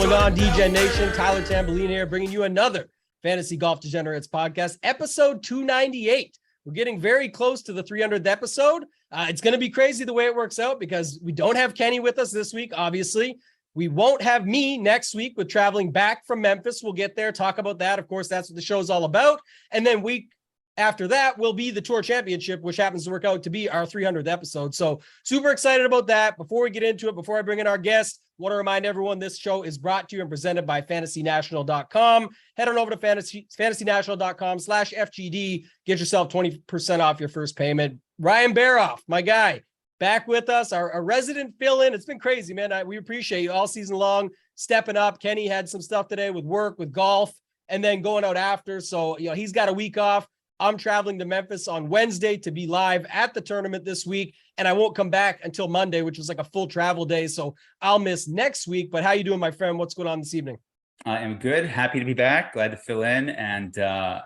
going on, Degen Nation? Tyler Tamboline here, bringing you another Fantasy Golf Degenerates podcast, episode 298. We're getting very close to the 300th episode. It's going to be crazy the way it works out because we don't have Kenny with us this week, obviously. We won't have me next week with traveling back from Memphis. We'll get there, talk about that. Of course, that's what the show's all about. And then week after that will be the Tour Championship, which happens to work out to be our 300th episode. So super excited about that. Before we get into it, before I bring in our guest, want to remind everyone this show is brought to you and presented by fantasynational.com. Head on over to fantasynational.com/FGD. Get yourself 20% off your first payment. Ryan Baroff, my guy, back with us, our resident fill-in. It's been crazy, man. We appreciate you all season long, stepping up. Kenny had some stuff today with work, with golf, and then going out after. So, he's got a week off. I'm traveling to Memphis on Wednesday to be live at the tournament this week, and I won't come back until Monday, which was like a full travel day. So I'll miss next week. But how you doing, my friend? What's going on this evening? I am good. Happy to be back. Glad to fill in, and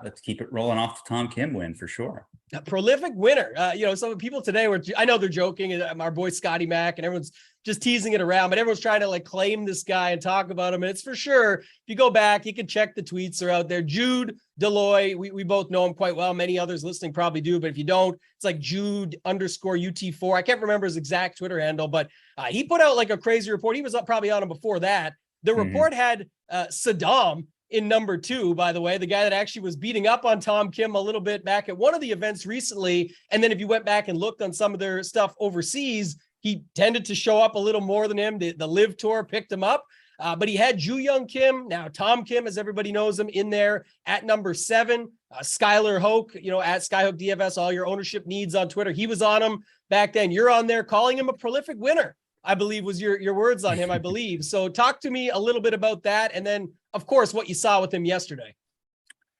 let's keep it rolling off the Tom Kim win for sure. A prolific winner. Some people today were, I know they're joking, and our boy Scotty Mack, and everyone's just teasing it around, but everyone's trying to claim this guy and talk about him. And it's for sure, if you go back, you can check the tweets are out there. Jude Deloy, we both know him quite well. Many others listening probably do, but if you don't, it's like Jude_UT4. I can't remember his exact Twitter handle, but he put out a crazy report. He was probably on him before that. The report had Saddam in number 2, by the way, the guy that actually was beating up on Tom Kim a little bit back at one of the events recently. And then if you went back and looked on some of their stuff overseas, he tended to show up a little more than him. The Live Tour picked him up, but he had Ju Young Kim, now Tom Kim, as everybody knows him, in there at number 7. Skylar Hoke, at Skyhook DFS, all your ownership needs on Twitter. He was on him back then. You're on there calling him a prolific winner, I believe was your words on him, I believe. So talk to me a little bit about that. And then, of course, what you saw with him yesterday.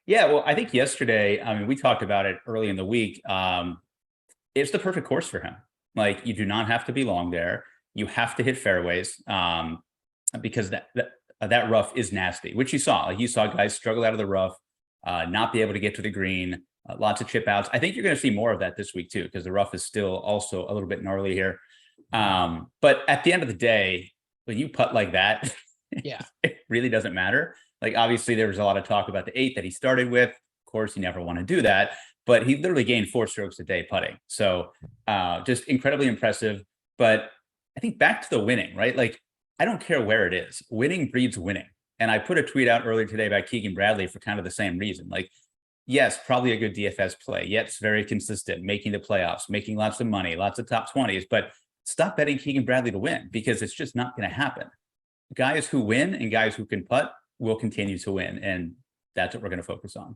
Yeah, well, I think yesterday, we talked about it early in the week. It's the perfect course for him. You do not have to be long there. You have to hit fairways because that rough is nasty, which you saw. You saw guys struggle out of the rough, not be able to get to the green, lots of chip outs. I think you're going to see more of that this week too, because the rough is still also a little bit gnarly here. But at the end of the day, when you putt like that, yeah, it really doesn't matter. Obviously there was a lot of talk about the 8 that he started with. Of course, you never want to do that, but he literally gained 4 strokes a day putting. So just incredibly impressive. But I think back to the winning, right? I don't care where it is. Winning breeds winning. And I put a tweet out earlier today about Keegan Bradley for kind of the same reason. Yes, probably a good DFS play. Yes, very consistent, making the playoffs, making lots of money, lots of top 20s, but stop betting Keegan Bradley to win because it's just not going to happen. Guys who win and guys who can putt will continue to win. And that's what we're going to focus on.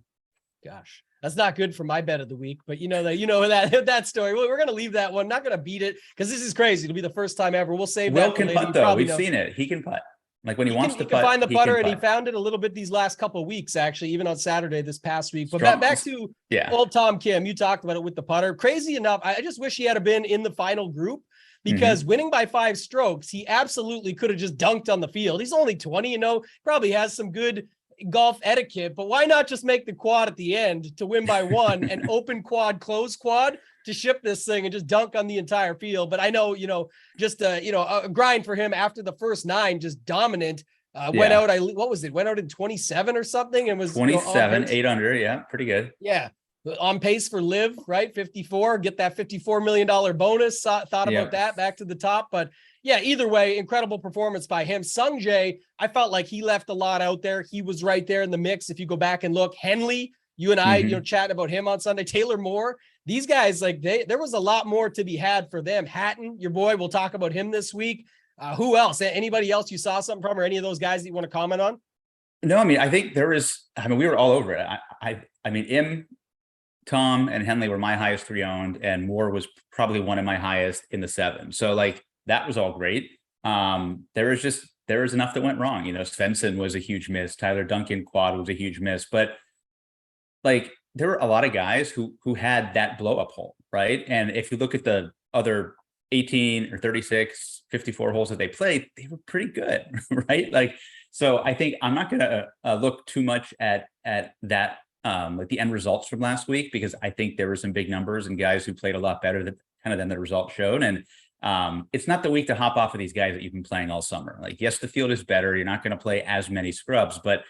Gosh, that's not good for my bet of the week, but that story. Well, we're going to leave that one. Not going to beat it because this is crazy. It'll be the first time ever. We'll save Will that. Can putt though. We've seen it. He can putt. When he wants to putt, he can find the putter, and he found it a little bit these last couple of weeks, actually, even on Saturday this past week. But back to old Tom Kim. You talked about it with the putter. Crazy enough, I just wish he had been in the final group. Because winning by 5 strokes, he absolutely could have just dunked on the field. He's only 20, probably has some good golf etiquette, but why not just make the quad at the end to win by 1 and open quad, close quad to ship this thing and just dunk on the entire field? But I know, just a grind for him after the first 9, just dominant. Went out, what was it? Went out in 27 or something and was 27, 8 under. Yeah, pretty good. Yeah. On pace for Live, right? 54, get that $54 million bonus. Thought about that back to the top. But yeah, either way, incredible performance by him. Sung Jae, I felt like he left a lot out there. He was right there in the mix. If you go back and look, Henley, you and I, chatting about him on Sunday, Taylor Moore, these guys, there was a lot more to be had for them. Hatton, your boy, we'll talk about him this week. Who else? Anybody else you saw something from, or any of those guys that you want to comment on? No, I think we were all over it. Tom and Henley were my highest 3 owned, and Moore was probably one of my highest in the 7. So that was all great. There was enough that went wrong. Svensson was a huge miss. Tyler Duncan quad was a huge miss, but there were a lot of guys who had that blow up hole, right? And if you look at the other 18 or 36, 54 holes that they played, they were pretty good, right? So I think I'm not going to look too much at that. The end results from last week, because I think there were some big numbers and guys who played a lot better than the result showed. And It's not the week to hop off of these guys that you've been playing all summer. Like, yes, the field is better. You're not going to play as many scrubs, but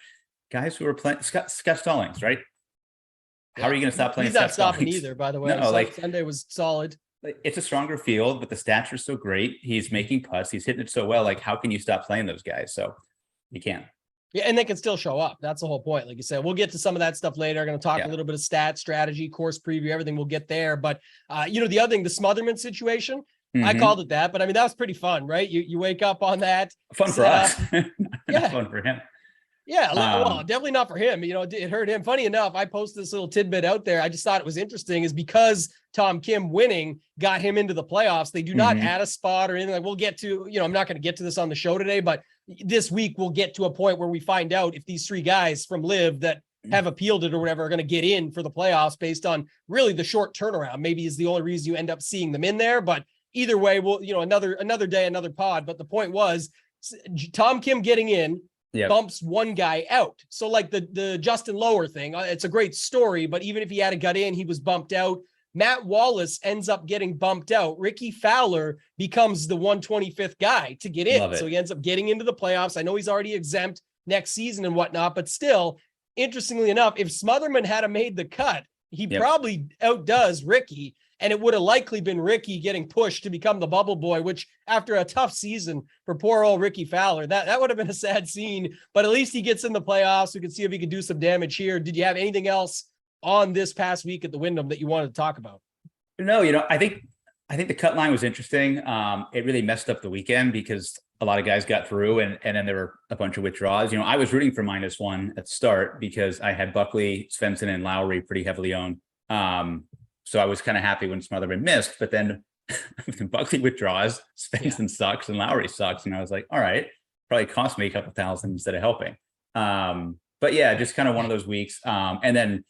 guys who are playing Scott Stallings, right? How are you going to stop playing? He's not Scott stopping Stallings? either, by the way. No, like Sunday was solid. It's a stronger field, but the stats are so great. He's making putts. He's hitting it so well. Like, how can you stop playing those guys? So you can't. Yeah, and they can still show up. That's the whole point. Like you said, we'll get to some of that stuff later. I'm going to talk a little bit of stats, strategy, course preview, everything. We'll get there. But, the other thing, the Smotherman situation, I called it that. But, I mean, that was pretty fun, right? You wake up on that. Fun for us. Not fun for him. Yeah, well, definitely not for him. It hurt him. Funny enough, I posted this little tidbit out there. I just thought it was interesting is because Tom Kim winning got him into the playoffs. They do not add a spot or anything. Like we'll get to, I'm not going to get to this on the show today, but this week we'll get to a point where we find out if these three guys from Live that have appealed it or whatever are going to get in for the playoffs based on really the short turnaround. Maybe is the only reason you end up seeing them in there. But either way, we'll, another day, another pod. But the point was Tom Kim getting in. Bumps one guy out. So like the Justin Lower thing, it's a great story, but even if he had got in, he was bumped out. Matt Wallace ends up getting bumped out. Ricky Fowler becomes the 125th guy to get in. So he ends up getting into the playoffs. I know he's already exempt next season and whatnot, but still, interestingly enough, if Smotherman had made the cut, he probably outdoes Ricky. And it would have likely been Ricky getting pushed to become the bubble boy, which after a tough season for poor old Ricky Fowler, that would have been a sad scene, but at least he gets in the playoffs. We can see if he can do some damage here. Did you have anything else on this past week at the Wyndham that you wanted to talk about? No, I think the cut line was interesting. It really messed up the weekend because a lot of guys got through and then there were a bunch of withdrawals. I was rooting for -1 at the start because I had Buckley, Svensson, and Lowry pretty heavily owned. So I was kind of happy when Smotherman missed, but then Buckley withdraws, Svensson sucks, and Lowry sucks. And I was like, all right, probably cost me a couple thousand instead of helping. But yeah, just kind of one of those weeks. And then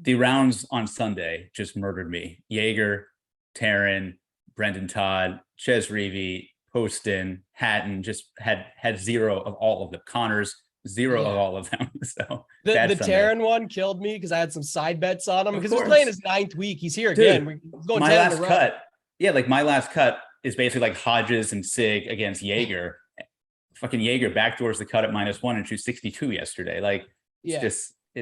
the rounds on Sunday just murdered me. Jaeger, Taryn, Brendan Todd, Ches Reavie, Poston, Hatton, just had zero of all of them. Connors, zero of all of them. So the Taryn one killed me because I had some side bets on him because he's playing his 9th week. He's here again. We're going my last cut. Yeah, like my last cut is basically like Hodges and Sig against Jaeger. Fucking Jaeger backdoors the cut at -1 and shoots 62 yesterday. Like it's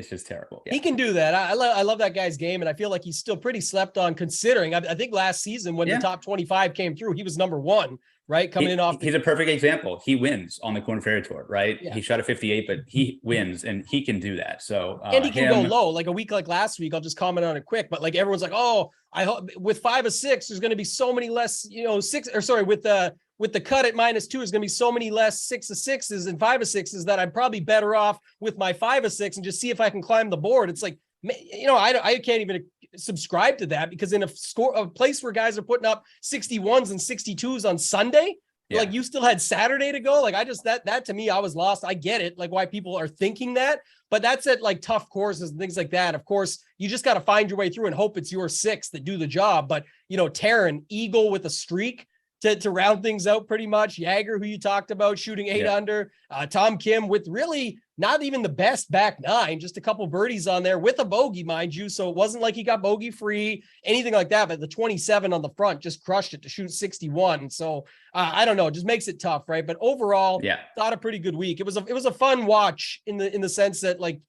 just terrible. He can do that. I love that guy's game, and I feel like he's still pretty slept on considering. I think last season when the top 25 came through, he was number 1. Right, coming in off. He's a perfect example. He wins on the Korn Ferry Tour, right? He shot a 58, but he wins, and he can do that. So and he can go low. Like a week like last week, I'll just comment on it quick. But like everyone's like, oh, I hope with 5 of 6, there's going to be so many less. With the cut at -2, there's going to be so many less 6 of 6s and 5 of 6s that I'm probably better off with my 5 of 6 and just see if I can climb the board. It's like, I can't even subscribe to that because in a place where guys are putting up 61s and 62s on Sunday, like you still had Saturday to go. Like that to me, I was lost. I get it. Like why people are thinking that, but that's at like tough courses and things like that. Of course, you just got to find your way through and hope it's your 6 that do the job. But Taryn, Eagle with a streak to round things out pretty much. Jaeger, who you talked about, shooting 8 under. Tom Kim with really not even the best back 9, just a couple birdies on there with a bogey, mind you. So it wasn't like he got bogey free, anything like that. But the 27 on the front just crushed it to shoot 61. So I don't know, it just makes it tough, right? But overall, thought a pretty good week. It was a fun watch in the sense that like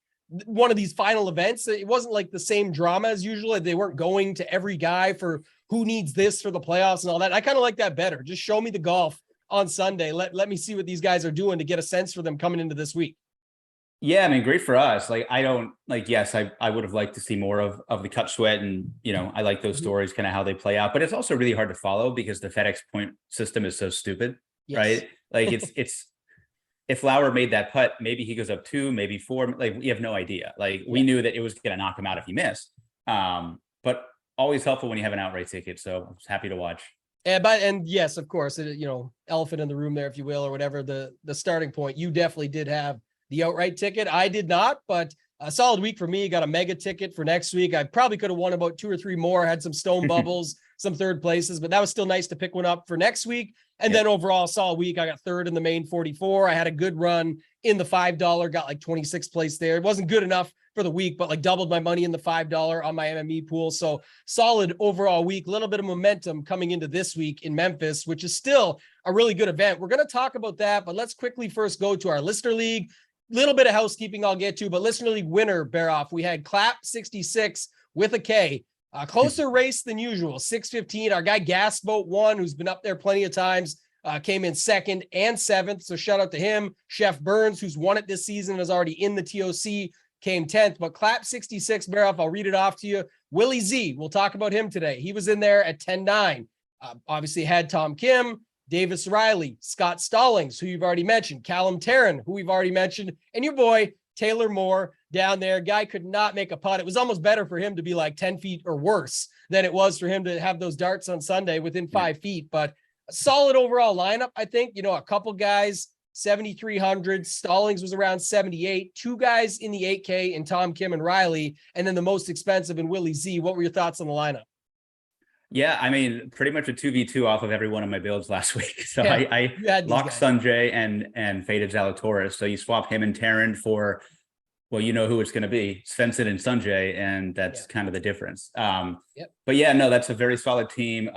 one of these final events, it wasn't like the same drama as usual. They weren't going to every guy for who needs this for the playoffs and all that. I kind of like that better. Just show me the golf on Sunday. Let me see what these guys are doing to get a sense for them coming into this week. Yeah, I mean, great for us. Like, I don't like, yes, I would have liked to see more of the cut sweat and, I like those stories, kind of how they play out, but it's also really hard to follow because the FedEx point system is so stupid, right? Like it's, if Lauer made that putt, maybe he goes up 2, maybe 4, like we have no idea. Like we knew that it was going to knock him out if he missed. But always helpful when you have an outright ticket. So I was happy to watch. And yes, of course, elephant in the room there, if you will, or whatever the starting point, you definitely did have the outright ticket. I did not, but a solid week for me. Got a mega ticket for next week. I probably could have won about 2 or 3 more, had some stone bubbles, some third places, but that was still nice to pick one up for next week. And then overall solid week. I got third in the main 44. I had a good run in the $5, got like 26th place there. It wasn't good enough for the week, but like doubled my money in the $5 on my MME pool. So solid overall week, a little bit of momentum coming into this week in Memphis, which is still a really good event. We're going to talk about that, but let's quickly first go to our listener league. Little bit of housekeeping I'll get to, but listener league winner, Baroff, we had Clap 66 with a K. Closer race than usual, 6:15. Our guy Gasboat won, who's been up there plenty of times, came in second and seventh. So shout out to him. Chef Burns, who's won it this season, is already in the TOC, came 10th. But Clap 66, Baroff, I'll read it off to you. Willie Z, we'll talk about him today. He was in there at 10-9. Obviously had Tom Kim, Davis Riley, Scott Stallings, who you've already mentioned, Callum Tarrant, who we've already mentioned, and your boy Taylor Moore down there. Guy could not make a putt. It was almost better for him to be like 10 feet or worse than it was for him to have those darts on Sunday within 5 feet. But a solid overall lineup, I think. You know, a couple guys, 7,300. Stallings was around 78. Two guys in the 8K in Tom Kim and Riley, and then the most expensive in Willie Z. What were your thoughts on the lineup? Yeah, I mean, pretty much a 2v2 off of every one of my builds last week. So Yeah, I locked Sanjay and faded Zalatoris. So you swap him and Taryn for, well, you know who it's going to be, Svensson and Sanjay, and that's kind of the difference. But yeah, no, that's a very solid team.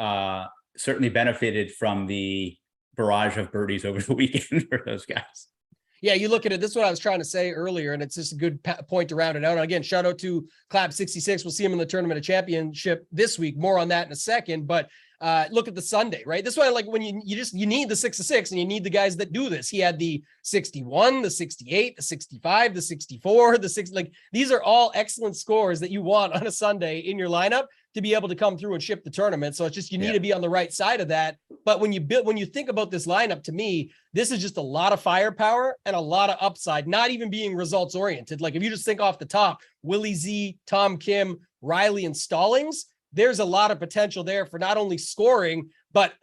Certainly benefited from the barrage of birdies over the weekend for those guys. Yeah, you look at it. This is what I was trying to say earlier, and it's just a good point to round it out. And again, shout out to Clap 66. We'll see him in the Tournament of Championship this week. More on that in a second. But look at the Sunday, right? This is why, like, when you need the 6 of 6, and you need the guys that do this. He had the 61, the 68, the 65, the 64, the 6. Like, these are all excellent scores that you want on a Sunday in your lineup to be able to come through and ship the tournament. So it's just, you need to be on the right side of that. But when you think about this lineup, to me, this is just a lot of firepower and a lot of upside, not even being results oriented. Like, if you just think off the top, Willie Z, Tom Kim, Riley, and Stallings, there's a lot of potential there for not only scoring, but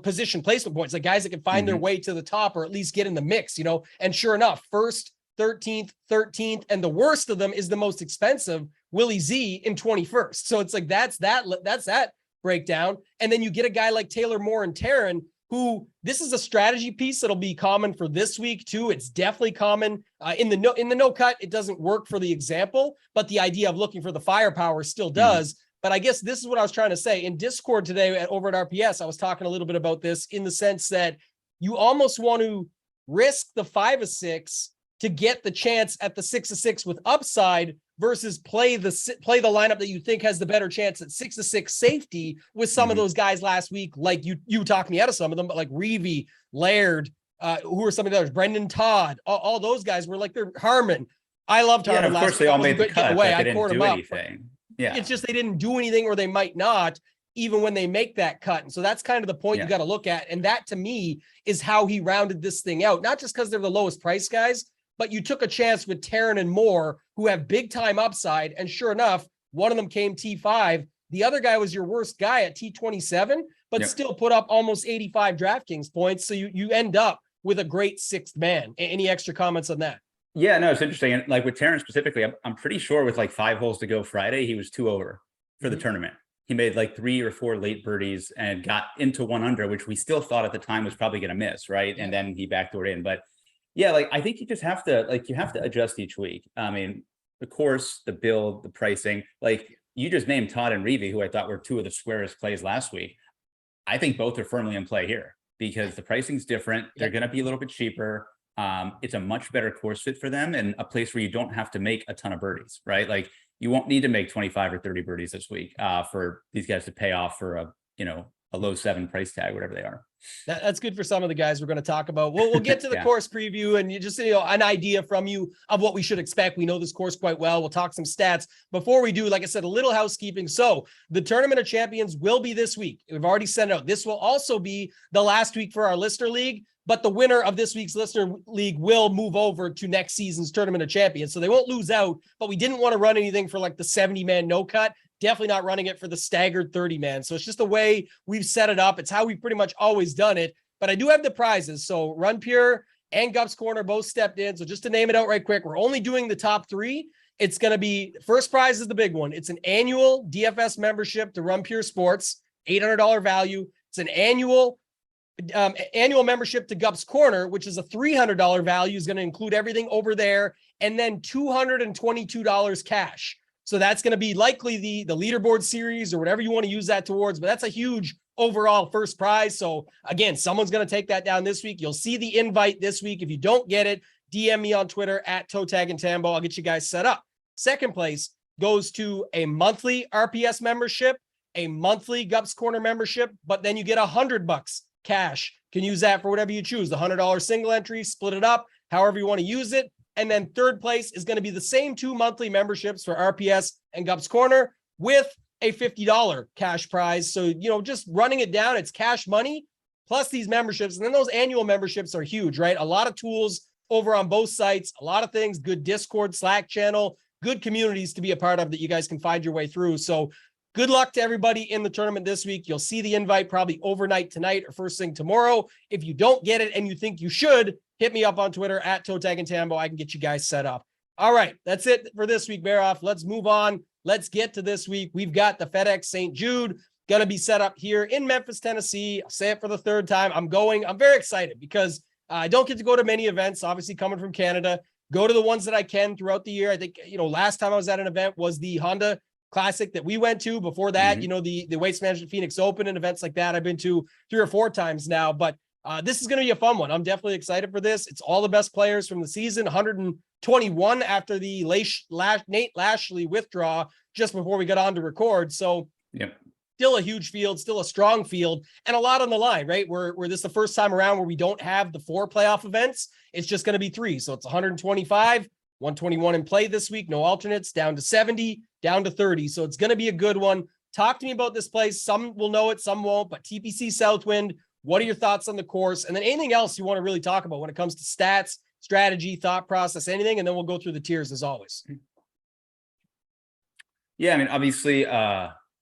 position placement points, like guys that can find their way to the top or at least get in the mix, you know. And sure enough, first, 13th, and the worst of them is the most expensive, Willie Z, in 21st. So it's like, that's that breakdown. And then you get a guy like Taylor Moore and Taryn, who, this is a strategy piece that'll be common for this week too. It's definitely common in the no cut. It doesn't work for the example, but the idea of looking for the firepower still does. But I guess this is what I was trying to say in Discord today over at RPS. I was talking a little bit about this in the sense that you almost want to risk the 5 of 6 to get the chance at the 6 of 6 with upside versus play the lineup that you think has the better chance at 6 of 6 safety with some of those guys last week. Like you talked me out of some of them, but like Reevy, Laird, who are some of the others, Brendan Todd, all those guys were like, they're Harmon. I loved Harmon. Yeah, of course they all made the cut, but they didn't do anything. Yeah, it's just they didn't do anything, or they might not, even when they make that cut. And so that's kind of the point you got to look at. And that, to me, is how he rounded this thing out. Not just because they're the lowest price guys, but you took a chance with Taryn and Moore, who have big time upside. And sure enough, one of them came T5. The other guy was your worst guy at T27, but still put up almost 85 DraftKings points. So you end up with a great 6th man. Any extra comments on that? Yeah, no, it's interesting. And like with Taryn specifically, I'm pretty sure with like 5 holes to go Friday, he was 2 over for the tournament. He made like 3 or 4 late birdies and got into 1 under, which we still thought at the time was probably going to miss, right? And then he backdoored in. But yeah, like, I think you just have to, like, you have to adjust each week. I mean, the course, the build, the pricing, like you just named Todd and Reevy, who I thought were 2 of the squarest plays last week. I think both are firmly in play here because the pricing's different. They're going to be a little bit cheaper. It's a much better course fit for them, and a place where you don't have to make a ton of birdies, right? Like, you won't need to make 25 or 30 birdies this week for these guys to pay off for a low 7 price tag, whatever they are. That's good for some of the guys we're going to talk about. We'll get to the course preview and an idea from you of what we should expect. We know this course quite well. We'll talk some stats. Before we do, like I said, a little housekeeping. So the Tournament of Champions will be this week. We've already sent it out. This will also be the last week for our Listener League, but the winner of this week's Listener League will move over to next season's Tournament of Champions. So they won't lose out, but we didn't want to run anything for like the 70-man no cut. Definitely not running it for the staggered 30-man. So it's just the way we've set it up. It's how we've pretty much always done it. But I do have the prizes. So Run Pure and Gups Corner both stepped in. So just to name it out right quick, we're only doing the top 3. It's going to be, first prize is the big one. It's an annual DFS membership to Run Pure Sports. $800 value. It's an annual membership to Gup's Corner, which is a $300 value, is going to include everything over there, and then $222 cash. So that's going to be likely the leaderboard series or whatever you want to use that towards, but that's a huge overall first prize. So again, someone's going to take that down this week. You'll see the invite this week. If you don't get it, DM me on Twitter at ToeTag and Tambo. I'll get you guys set up. Second place goes to a monthly RPS membership, a monthly Gup's Corner membership, but then you get $100 cash. Can use that for whatever you choose. The $100 single entry, split it up, however you want to use it. And then third place is going to be the same 2 monthly memberships for RPS and Gup's Corner with a $50 cash prize. So, just running it down, it's cash money plus these memberships. And then those annual memberships are huge, right? A lot of tools over on both sites, a lot of things, good Discord, Slack channel, good communities to be a part of that you guys can find your way through. So good luck to everybody in the tournament this week. You'll see the invite probably overnight tonight or first thing tomorrow. If you don't get it and you think you should, hit me up on Twitter at ToeTag and Tambo. I can get you guys set up. All right, that's it for this week, Baroff. Let's move on. Let's get to this week. We've got the FedEx St. Jude going to be set up here in Memphis, Tennessee. I'll say it for the third time. I'm very excited because I don't get to go to many events, obviously coming from Canada, go to the ones that I can throughout the year. I think, last time I was at an event was the Honda Classic that we went to. Before that, the Waste Management Phoenix Open and events like that I've been to 3 or 4 times now, but this is going to be a fun one. I'm definitely excited for this. It's all the best players from the season, 121 after the Nate Lashley withdraw just before we got on to record. So still a huge field, still a strong field, and a lot on the line, right? Where this is the first time around where we don't have the 4 playoff events. It's just going to be 3. So it's 125, 121 in play this week, no alternates, down to 70, down to 30. So it's going to be a good one. Talk to me about this place. Some will know it, some won't, but TPC Southwind, what are your thoughts on the course? And then anything else you want to really talk about when it comes to stats, strategy, thought process, anything, and then we'll go through the tiers as always. Yeah, I mean, obviously,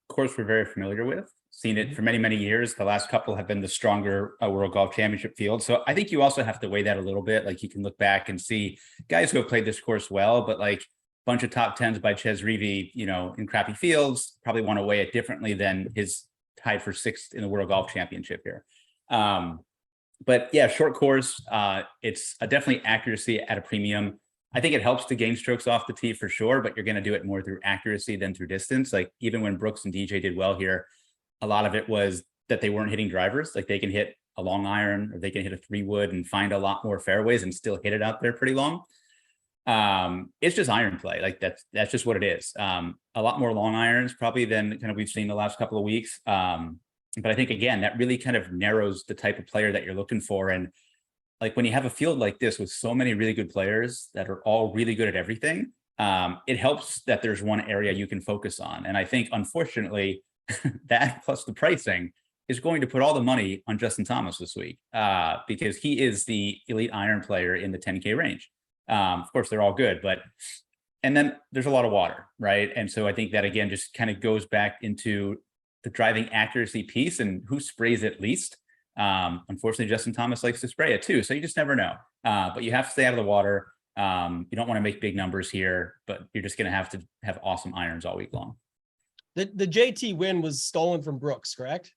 course we're very familiar with, seen it for many, many years. The last couple have been the stronger World Golf Championship field. So I think you also have to weigh that a little bit. Like you can look back and see guys who have played this course well, but like a bunch of top 10s by Ches Reavie, in crappy fields, probably want to weigh it differently than his tied for 6th in the World Golf Championship here. But yeah, short course, it's definitely accuracy at a premium. I think it helps to gain strokes off the tee for sure, but you're going to do it more through accuracy than through distance. Like even when Brooks and DJ did well here, a lot of it was that they weren't hitting drivers. Like they can hit a long iron or they can hit a 3-wood and find a lot more fairways and still hit it out there pretty long. It's just iron play. Like that's just what it is. A lot more long irons probably than kind of we've seen the last couple of weeks. But I think, again, that really kind of narrows the type of player that you're looking for. And like when you have a field like this with so many really good players that are all really good at everything, it helps that there's one area you can focus on. And I think, unfortunately, that plus the pricing is going to put all the money on Justin Thomas this week because he is the elite iron player in the 10K range. Of course, they're all good, and then there's a lot of water, right? And so I think that, again, just kind of goes back into the driving accuracy piece and who sprays it least. Unfortunately, Justin Thomas likes to spray it too. So you just never know. But you have to stay out of the water. You don't want to make big numbers here, but you're just going to have awesome irons all week long. The JT win was stolen from Brooks, correct?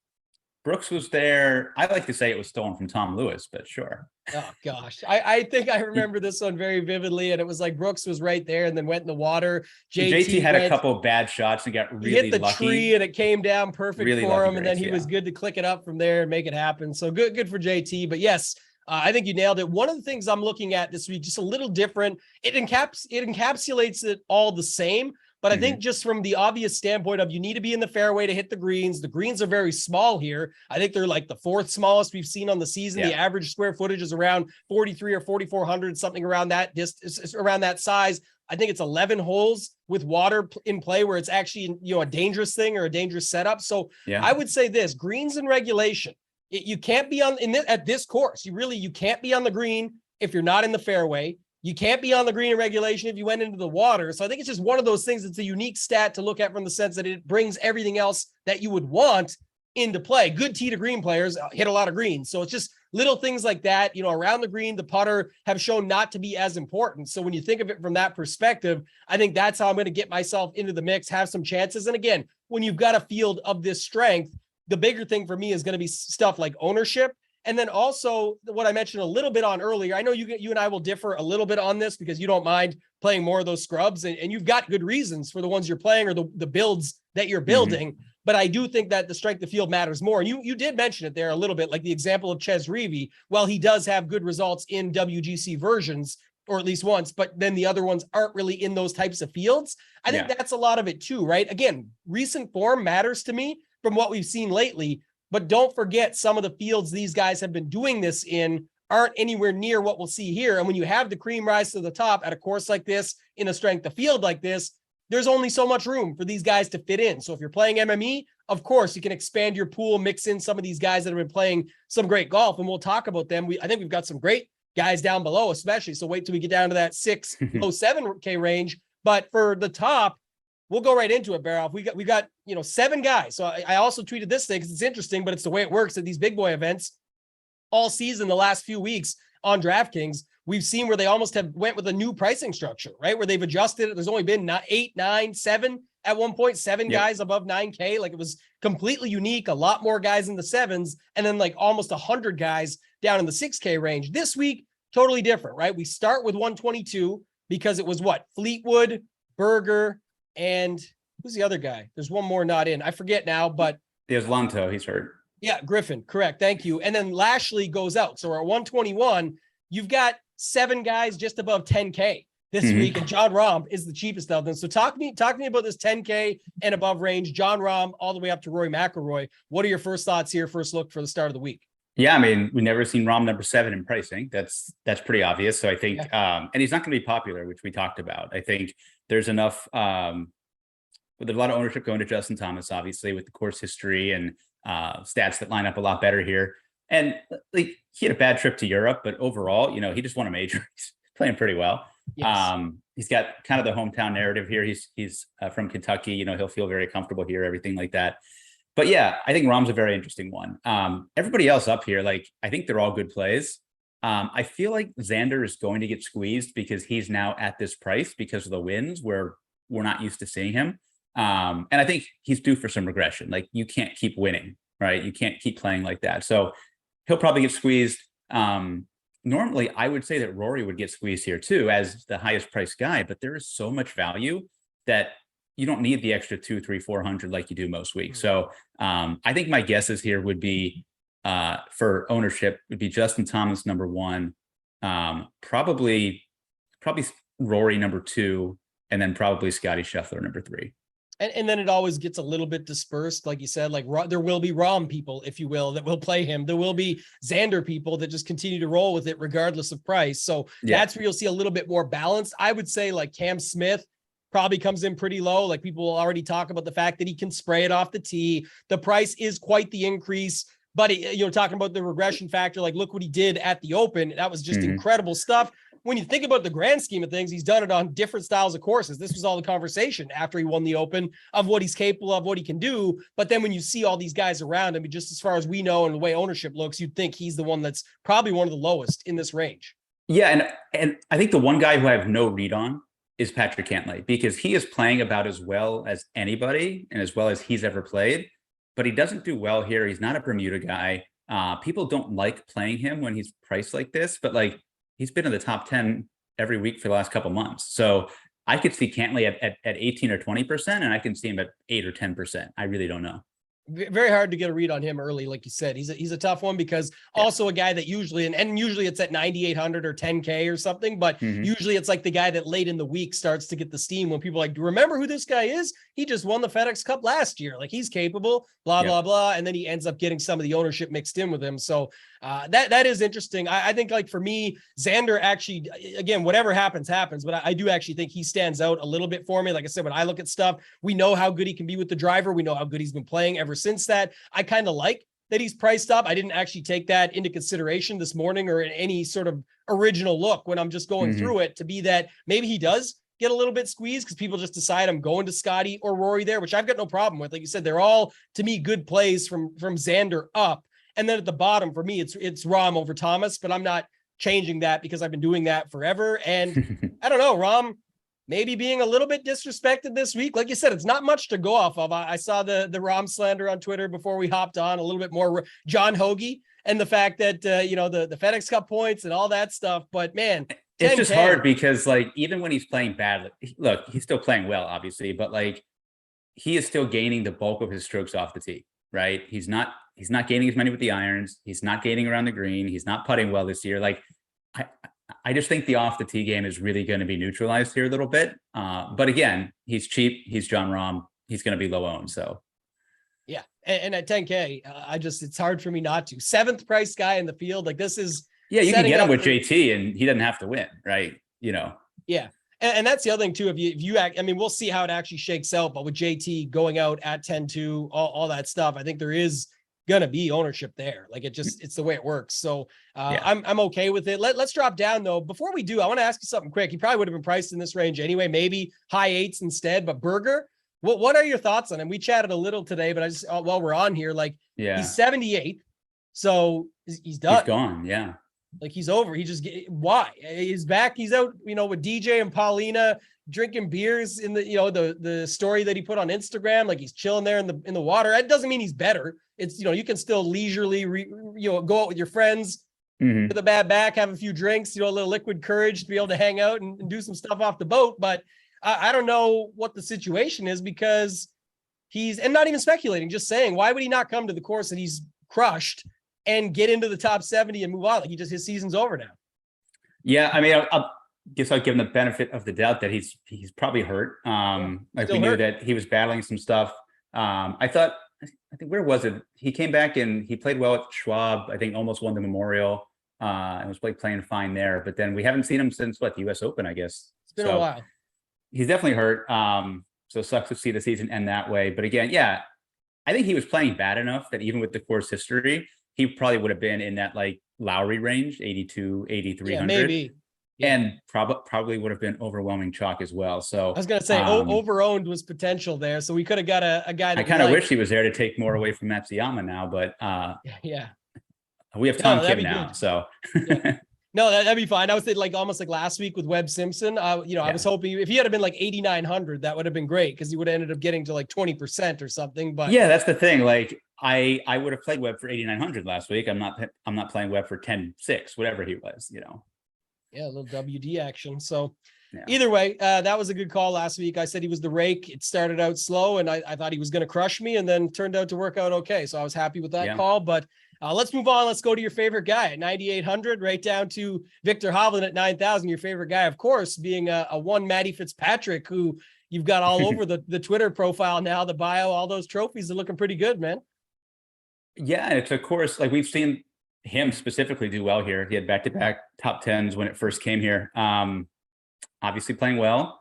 Brooks was there. I like to say it was stolen from Tom Lewis, but sure. Oh gosh. I think I remember this one very vividly, and it was like Brooks was right there and then went in the water. JT had a couple of bad shots and got really lucky. He hit the tree and it came down perfect really for him. And then grace, he was good to click it up from there and make it happen. So good for JT. But yes, I think you nailed it. One of the things I'm looking at this week, just a little different. It encapsulates it all the same. But I think just from the obvious standpoint of you need to be in the fairway to hit the greens. The greens are very small here. I think they're like the 4th smallest we've seen on the season. Yeah. The average square footage is around 43 or 4,400, something around that distance, around that size. I think it's 11 holes with water in play where it's actually, a dangerous thing or a dangerous setup. So yeah. I would say this: greens in regulation. You can't be at this course. You can't be on the green if you're not in the fairway. You can't be on the green in regulation if you went into the water. So I think it's just one of those things. It's a unique stat to look at from the sense that it brings everything else that you would want into play. Good tee to green players hit a lot of greens. So it's just little things like that, around the green, the putter have shown not to be as important. So when you think of it from that perspective, I think that's how I'm going to get myself into the mix, have some chances. And again, when you've got a field of this strength, the bigger thing for me is going to be stuff like ownership. And then also what I mentioned a little bit on earlier, I know you and I will differ a little bit on this because you don't mind playing more of those scrubs, and you've got good reasons for the ones you're playing or the builds that you're building. But I do think that the strength of field matters more. And you did mention it there a little bit, like the example of Ches Reavie. Well, he does have good results in WGC versions, or at least once, but then the other ones aren't really in those types of fields. I think that's a lot of it too, right? Again, recent form matters to me from what we've seen lately, but don't forget some of the fields these guys have been doing this in aren't anywhere near what we'll see here. And when you have the cream rise to the top at a course like this, in a strength of field like this, there's only so much room for these guys to fit in. So if you're playing MME, of course, you can expand your pool, mix in some of these guys that have been playing some great golf, and we'll talk about them. I think we've got some great guys down below, especially. So wait till we get down to that 6, low 7K range. But for the top, we'll go right into it, Baroff. We got 7 guys. So I also tweeted this thing because it's interesting, but it's the way it works at these big boy events all season. The last few weeks on DraftKings, we've seen where they almost have went with a new pricing structure, right? Where they've adjusted it. There's only been 8, 9, 7 at one point, 7 guys above 9K. Like, it was completely unique. A lot more guys in the 7s, and then like almost 100 guys down in the 6K range. This week, totally different, right? We start with 122 because it was Fleetwood, Berger, and who's the other guy? There's one more not in. I forget now, but there's Lanto. He's hurt. Yeah, Griffin. Correct. Thank you. And then Lashley goes out. So we're at 121. You've got 7 guys just above 10K this week, and John Rahm is the cheapest of them. So talk to me about this 10K and above range. John Rahm all the way up to Rory McIlroy. What are your first thoughts here? First look for the start of the week. Yeah, I mean, we've never seen Rahm number 7 in pricing. That's pretty obvious. So I think, and he's not going to be popular, which we talked about. I think there's enough. There's a lot of ownership going to Justin Thomas, obviously, with the course history and stats that line up a lot better here. And like, he had a bad trip to Europe, but overall, he just won a major. He's playing pretty well. Yes. He's got kind of the hometown narrative here. He's from Kentucky. He'll feel very comfortable here, everything like that. But yeah, I think Rahm's a very interesting one. Everybody else up here, I think they're all good plays. I feel like Xander is going to get squeezed because he's now at this price because of the wins where we're not used to seeing him. And I think he's due for some regression. Like, you can't keep winning, right? You can't keep playing like that. So he'll probably get squeezed. Normally, I would say that Rory would get squeezed here too as the highest priced guy, but there is so much value that you don't need the extra 200, 300, 400 like you do most weeks. So I think my guesses here would be for ownership would be Justin Thomas number 1, probably Rory number 2, and then probably Scotty Scheffler number 3. And then it always gets a little bit dispersed. Like you said, there will be Rahm people, if you will, that will play him. There will be Xander people that just continue to roll with it regardless of price. So that's where you'll see a little bit more balance. I would say Cam Smith probably comes in pretty low. Like, people will already talk about the fact that he can spray it off the tee. The price is quite the increase, but talking about the regression factor, look what he did at the Open. That was just incredible stuff. When you think about the grand scheme of things, he's done it on different styles of courses. This was all the conversation after he won the Open of what he's capable of, what he can do. But then when you see all these guys around him, just as far as we know and the way ownership looks, you'd think he's the one that's probably one of the lowest in this range. Yeah, and I think the one guy who I have no read on is Patrick Cantlay, because he is playing about as well as anybody and as well as he's ever played, but he doesn't do well here. He's not a Bermuda guy. People don't like playing him when he's priced like this, but he's been in the top 10 every week for the last couple months. So I could see Cantlay at 18 or 20%, and I can see him at 8 or 10%. I really don't know. Very hard to get a read on him early. Like you said, he's a tough one because also a guy that usually, and usually it's at 9,800 or 10K or something, but usually it's the guy that late in the week starts to get the steam when people do you remember who this guy is? He just won the FedEx Cup last year. He's capable, blah, blah, blah. And then he ends up getting some of the ownership mixed in with him. So that is interesting. I think for me, Xander actually, again, whatever happens, but I do actually think he stands out a little bit for me. Like I said, when I look at stuff, we know how good he can be with the driver. We know how good he's been playing ever since that. I kind of like that he's priced up. I didn't actually take that into consideration this morning or in any sort of original look when I'm just going through it, to be that maybe he does get a little bit squeezed because people just decide I'm going to Scotty or Rory there, which I've got no problem with. Like you said, they're all, to me, good plays from Xander up. And then at the bottom, for me, it's Rahm over Thomas, but I'm not changing that because I've been doing that forever. And I don't know, Rahm, maybe being a little bit disrespected this week. Like you said, it's not much to go off of. I saw the Rom slander on Twitter before we hopped on, a little bit more John Hoagie and the fact that, the FedEx Cup points and all that stuff. But man, it's just hard because like, even when he's playing badly, look, he's still playing well, obviously, but like he is still gaining the bulk of his strokes off the tee, right? He's not gaining as many with the irons. He's not gaining around the green. He's not putting well this year. Like I just think the off the tee game is really going to be neutralized here a little bit. But again, he's cheap. He's John Rahm. He's going to be low owned. So yeah. And at 10K, it's hard for me not to. 7th price guy in the field. Like this is, yeah, you can get him with JT and he doesn't have to win, right? Yeah. And that's the other thing too. If you act, I mean, we'll see how it actually shakes out, but with JT going out at 10-2, all that stuff, I think there is going to be ownership there. Like it's the way it works. So I'm okay with it. Let's drop down though. Before we do, I want to ask you something quick. He probably would have been priced in this range anyway, maybe high 8s instead, but Berger, what are your thoughts on him? We chatted a little today, but I just, while we're on here, like he's 78. So he's done. He's gone. Yeah. Like he's over. Why? He's back. He's out, with DJ and Paulina drinking beers in the story that he put on Instagram. Like he's chilling there in the water. That doesn't mean he's better. It's, you can still leisurely, go out with your friends with a bad back, have a few drinks, a little liquid courage to be able to hang out and do some stuff off the boat. But I don't know what the situation is because and not even speculating, just saying, why would he not come to the course that he's crushed and get into the top 70 and move on? Like his season's over now. Yeah. I mean, I guess I'll give him the benefit of the doubt that he's probably hurt. Like we knew that he was battling some stuff. I think, where was it? He came back and he played well at Schwab. I think almost won the Memorial and was playing fine there. But then we haven't seen him since the US Open, I guess. It's been a while. He's definitely hurt. So it sucks to see the season end that way. But again, yeah, I think he was playing bad enough that even with the course history, he probably would have been in that like Lowry range, 82, 8,300. Yeah, maybe. Yeah. And probably would have been overwhelming chalk as well. So I was going to say over-owned was potential there. So we could have got a guy that I kind of wish he was there to take more away from Matsuyama now, but yeah, we have Tom Kim now. Good. So yeah. No, that'd be fine. I was thinking like almost like last week with Webb Simpson. I was hoping if he had been like 8,900, that would have been great because he would have ended up getting to like 20% or something. But yeah, that's the thing. Like I would have played Webb for 8,900 last week. I'm not playing Webb for 10-6, whatever he was. Yeah, a little WD action. So either way, that was a good call last week. I said he was the rake. It started out slow, and I thought he was going to crush me, and then turned out to work out okay. So I was happy with that call. But let's move on. Let's go to your favorite guy at 9,800, right down to Victor Hovland at 9,000. Your favorite guy, of course, being a one Matty Fitzpatrick, who you've got all over the Twitter profile now, the bio, all those trophies are looking pretty good, man. Yeah, it's of course, like we've seen him specifically do well here. He had back-to-back top 10s when it first came here. Obviously playing well,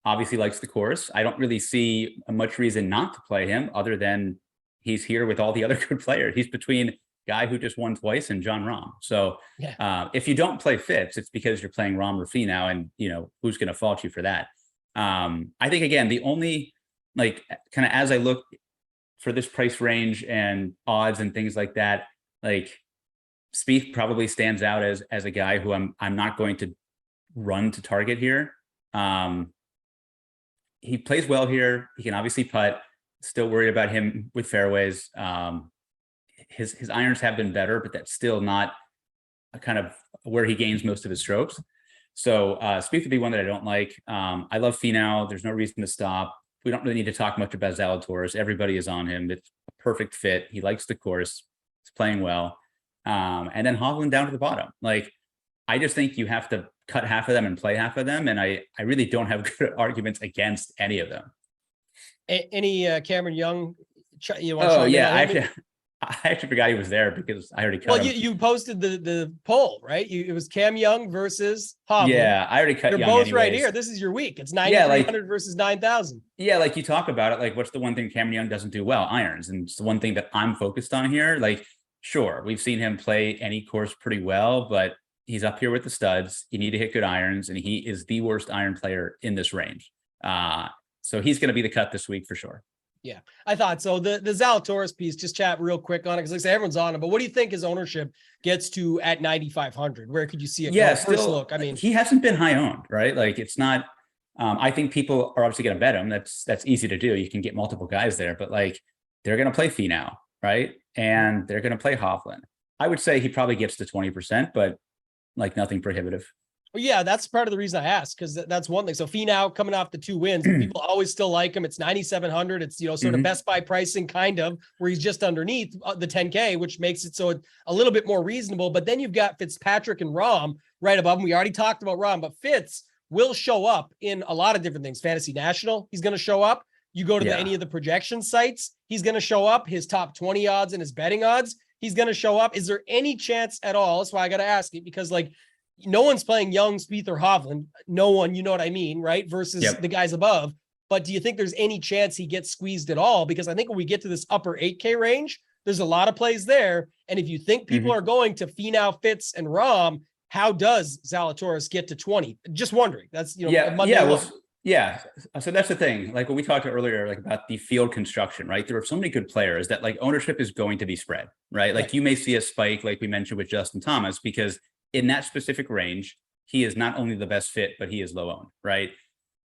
obviously likes the course. I don't really see much reason not to play him other than he's here with all the other good players. He's between guy who just won twice and John Rahm. So if you don't play Fitz, it's because you're playing Rahm or Finau, and who's going to fault you for that? I think again, the only kind of as I look for this price range and odds and things like that, like Spieth probably stands out as a guy who I'm not going to run to target here. He plays well here. He can obviously putt. Still worried about him with fairways. His irons have been better, but that's still not a kind of where he gains most of his strokes. So Spieth would be one that I don't like. I love Finau. There's no reason to stop. We don't really need to talk much about Zalatoris. Everybody is on him. It's a perfect fit. He likes the course. He's playing well. And then Hovland down to the bottom. Like, I just think you have to cut half of them and play half of them. And I really don't have good arguments against any of them. Any Cameron Young? I actually forgot he was there because I already cut him. You posted the poll, right? It was Cam Young versus Hovland. Yeah, I already cut They're Young both anyways. right here. This is your week. It's 9,300 versus 9,000. Yeah, like you talk about it, like what's the one thing Cameron Young doesn't do well? Irons. And it's the one thing that I'm focused on here. Like, sure, we've seen him play any course pretty well, but he's up here with the studs. You need to hit good irons, and he is the worst iron player in this range. So he's going to be the cut this week for sure. Yeah, I thought so. The Zalatoris piece, just chat real quick on it, because like I said, everyone's on him. But what do you think his ownership gets to at 9,500? Where could you see it? Yeah, first look. I mean, he hasn't been high owned, right? Like, it's not I think people are obviously going to bet him. That's easy to do. You can get multiple guys there, but like they're going to play Finau, right? And they're going to play Hovland. I would say he probably gets to 20%, but like nothing prohibitive. Well, yeah, that's part of the reason I asked, because that's one thing. So Finau coming off the 2 wins, people always still like him. It's 9,700. It's, sort of Best Buy pricing kind of, where he's just underneath the 10K, which makes it so a little bit more reasonable. But then you've got Fitzpatrick and Rahm right above him. We already talked about Rahm, but Fitz will show up in a lot of different things. Fantasy National, he's going to show up. You go to any of the projection sites, he's going to show up. His top 20 odds and his betting odds, he's going to show up. Is there any chance at all? That's why I got to ask it, because like, no one's playing Young, Spieth, or Hovland. No one, you know what I mean, right? Versus the guys above. But do you think there's any chance he gets squeezed at all? Because I think when we get to this upper 8K range, there's a lot of plays there. And if you think people are going to Finau, Fitz, and Rahm, how does Zalatoris get to 20? Just wondering. That's, So that's the thing. Like what we talked earlier, like about the field construction, right? There are so many good players that like ownership is going to be spread, right? Like you may see a spike, like we mentioned with Justin Thomas, because in that specific range, he is not only the best fit, but he is low owned, right?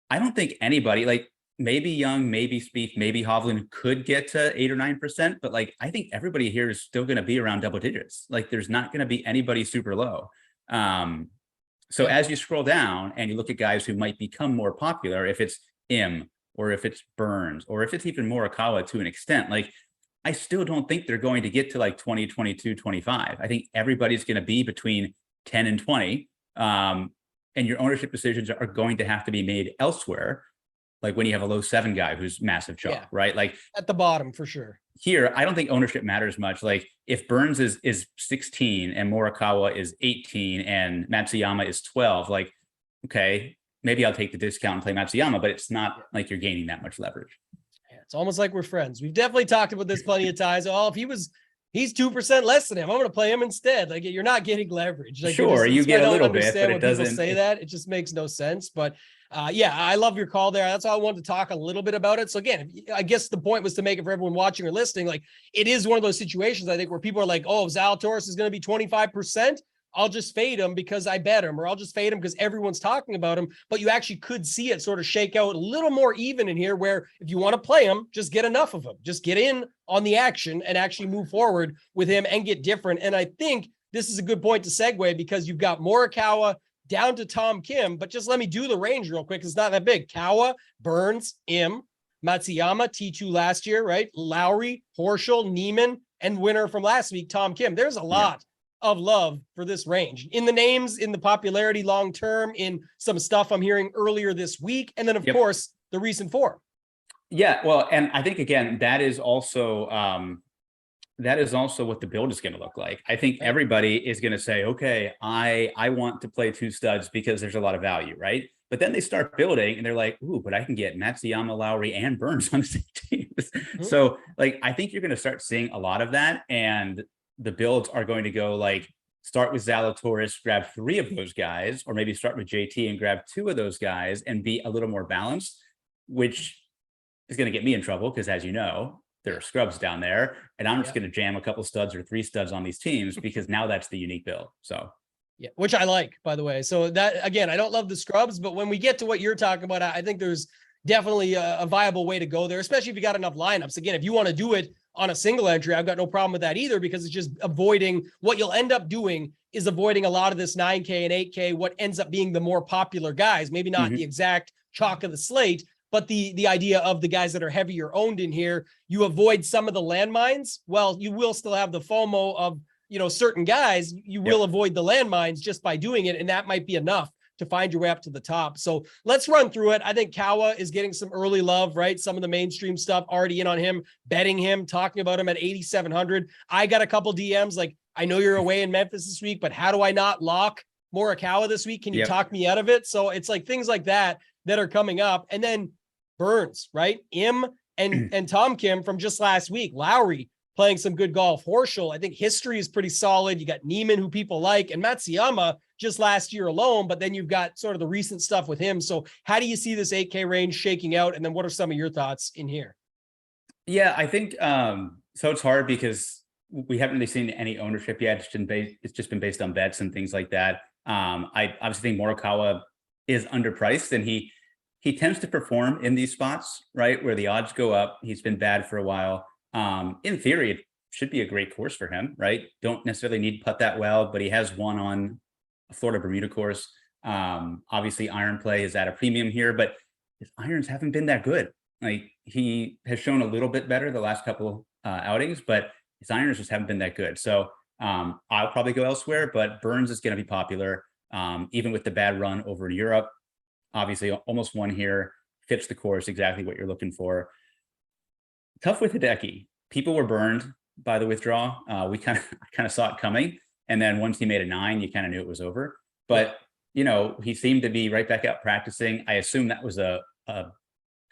I don't think anybody, like maybe Young, maybe Spieth, maybe Hovland could get to 8 or 9%, but like I think everybody here is still going to be around double digits. Like there's not going to be anybody super low. So as you scroll down and you look at guys who might become more popular, if it's Im or if it's Burns or if it's even Morikawa to an extent, like I still don't think they're going to get to like 20, 22, 25. I think everybody's going to be between 10 and 20. And your ownership decisions are going to have to be made elsewhere. Like when you have a low 7 guy who's massive chalk, right? Like at the bottom for sure. Here, I don't think ownership matters much. Like if Burns is 16 and Morikawa is 18 and Matsuyama is 12, like, okay, maybe I'll take the discount and play Matsuyama, but it's not like you're gaining that much leverage. It's almost like we're friends. We've definitely talked about this plenty of times. Oh, if he's 2% less than him, I'm going to play him instead. Like you're not getting leverage. Like, sure, you get a little bit, but it doesn't say that. It just makes no sense. But I love your call there. That's why I wanted to talk a little bit about it. So again, I guess the point was to make it for everyone watching or listening. Like it is one of those situations, I think, where people are like, oh, Zalatoris is going to be 25%. I'll just fade him because I bet him, or I'll just fade him because everyone's talking about him. But you actually could see it sort of shake out a little more even in here, where if you want to play him, just get enough of him, just get in on the action and actually move forward with him and get different. And I think this is a good point to segue, because you've got Morikawa down to Tom Kim, but just let me do the range real quick. It's not that big. Kawa, Burns, Im, Matsuyama, T2 last year, right? Lowry, Horschel, Neiman, and winner from last week, Tom Kim. There's a lot of love for this range in the names, in the popularity long-term, in some stuff I'm hearing earlier this week. And then of course, the recent form. Yeah. Well, and I think again, that is also what the build is going to look like. I think everybody is going to say, okay, I want to play 2 studs because there's a lot of value, right? But then they start building and they're like, ooh, but I can get Matsuyama, Lowry, and Burns on the same team. So like, I think you're going to start seeing a lot of that. And the builds are going to go like, start with Zalatoris, grab 3 of those guys, or maybe start with JT and grab 2 of those guys and be a little more balanced, which is going to get me in trouble because, as you know, there are scrubs down there, and I'm just going to jam a couple studs or 3 studs on these teams because now that's the unique build. So yeah, which I like, by the way. So that, again, I don't love the scrubs, but when we get to what you're talking about, I think there's definitely a viable way to go there, especially if you got enough lineups. Again, if you want to do it on a single entry, I've got no problem with that either, because it's just avoiding, what you'll end up doing is avoiding a lot of this 9K and 8K, what ends up being the more popular guys, maybe not the exact chalk of the slate, but the idea of the guys that are heavier owned in here. You avoid some of the landmines. Well, you will still have the FOMO of, certain guys. You will avoid the landmines just by doing it. And that might be enough to find your way up to the top. So let's run through it. I think Kawa is getting some early love, right? Some of the mainstream stuff already in on him, betting him, talking about him at 8,700. I got a couple DMs like, I know you're away in Memphis this week, but how do I not lock Morikawa this week? Can you talk me out of it? So it's like things like that are coming up. And then Burns, right? Im and Tom Kim from just last week. Lowry playing some good golf. Horschel, I think history is pretty solid. You got Neiman, who people like, and Matsuyama just last year alone, but then you've got sort of the recent stuff with him. So how do you see this 8K range shaking out? And then what are some of your thoughts in here? Yeah, I think, so it's hard because we haven't really seen any ownership yet. It's just been based on bets and things like that. I obviously think Morikawa is underpriced, and he he tends to perform in these spots, right, where the odds go up. He's been bad for a while. In theory, it should be a great course for him, right? Don't necessarily need to putt that well, but he has won on a Florida Bermuda course. Obviously, iron play is at a premium here, but his irons haven't been that good. Like, he has shown a little bit better the last couple outings, but his irons just haven't been that good. So I'll probably go elsewhere, but Burns is going to be popular, even with the bad run over in Europe. Obviously, almost won here, fits the course, exactly what you're looking for. Tough with Hideki. People were burned by the withdrawal. We kind of saw it coming, and then once he made a 9, you kind of knew it was over. But you know, he seemed to be right back out practicing. I assume that was a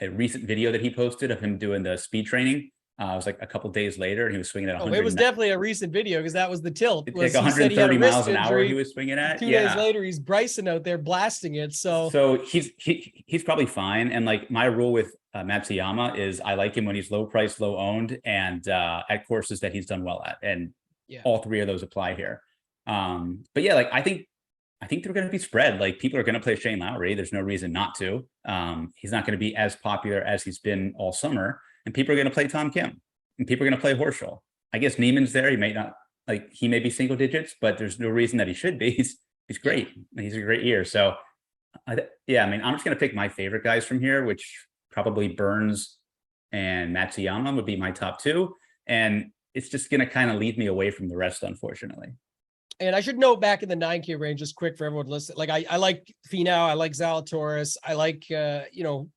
recent video that he posted of him doing the speed training. It was like a couple days later, and he was swinging at 100. It was definitely a recent video because that was the tilt. Like 130 miles an hour he was swinging at. 2 days later, he's Bryson out there blasting it. So he's probably fine. And like, my rule with Matsuyama is I like him when he's low price, low owned, and at courses that he's done well at. And all three of those apply here. But yeah, like I think they're going to be spread. Like, people are going to play Shane Lowry. There's no reason not to. He's not going to be as popular as he's been all summer. And people are going to play Tom Kim, and people are going to play Horschel. I guess Neiman's there. He may not, like, he may be single digits, but there's no reason that he should be. He's great. He's a great year. So I'm just going to pick my favorite guys from here, which probably Burns and Matsuyama would be my top 2. And it's just going to kind of leave me away from the rest, unfortunately. And I should note, back in the 9K range, just quick for everyone to listen. Like, I like Finau, I like Zalatoris, I like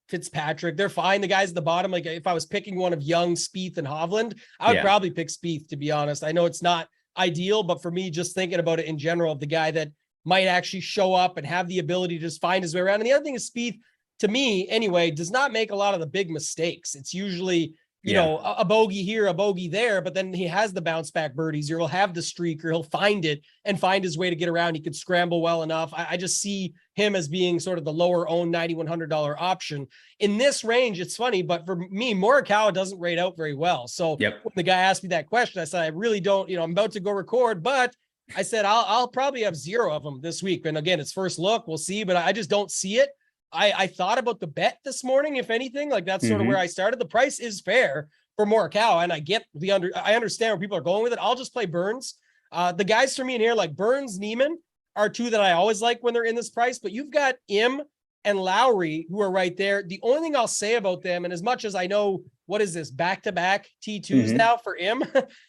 Fitzpatrick. They're fine. The guys at the bottom, like, if I was picking one of Young, Spieth, and Hovland, I would probably pick Spieth, to be honest. I know it's not ideal, but for me, just thinking about it in general, the guy that might actually show up and have the ability to just find his way around. And the other thing is, Spieth, to me anyway, does not make a lot of the big mistakes. It's usually, you know, a bogey here, a bogey there, but then he has the bounce back birdies, or he'll have the streak, or he'll find it and find his way to get around. He could scramble well enough. I just see him as being sort of the lower owned $9,100 option in this range. It's funny, but for me, Morikawa doesn't rate out very well. So when the guy asked me that question, I said, I really don't, I'm about to go record, but I said, I'll probably have 0 of them this week. And again, it's first look, we'll see, but I just don't see it. I thought about the bet this morning, if anything. Like, that's sort of where I started. The price is fair for Morikawa, and I get I understand where people are going with it. I'll just play Burns. The guys for me in here, like Burns, Neiman, are 2 that I always like when they're in this price, but you've got Im and Lowry who are right there. The only thing I'll say about them, and as much as I know, what is this, back-to-back T2s now for Im,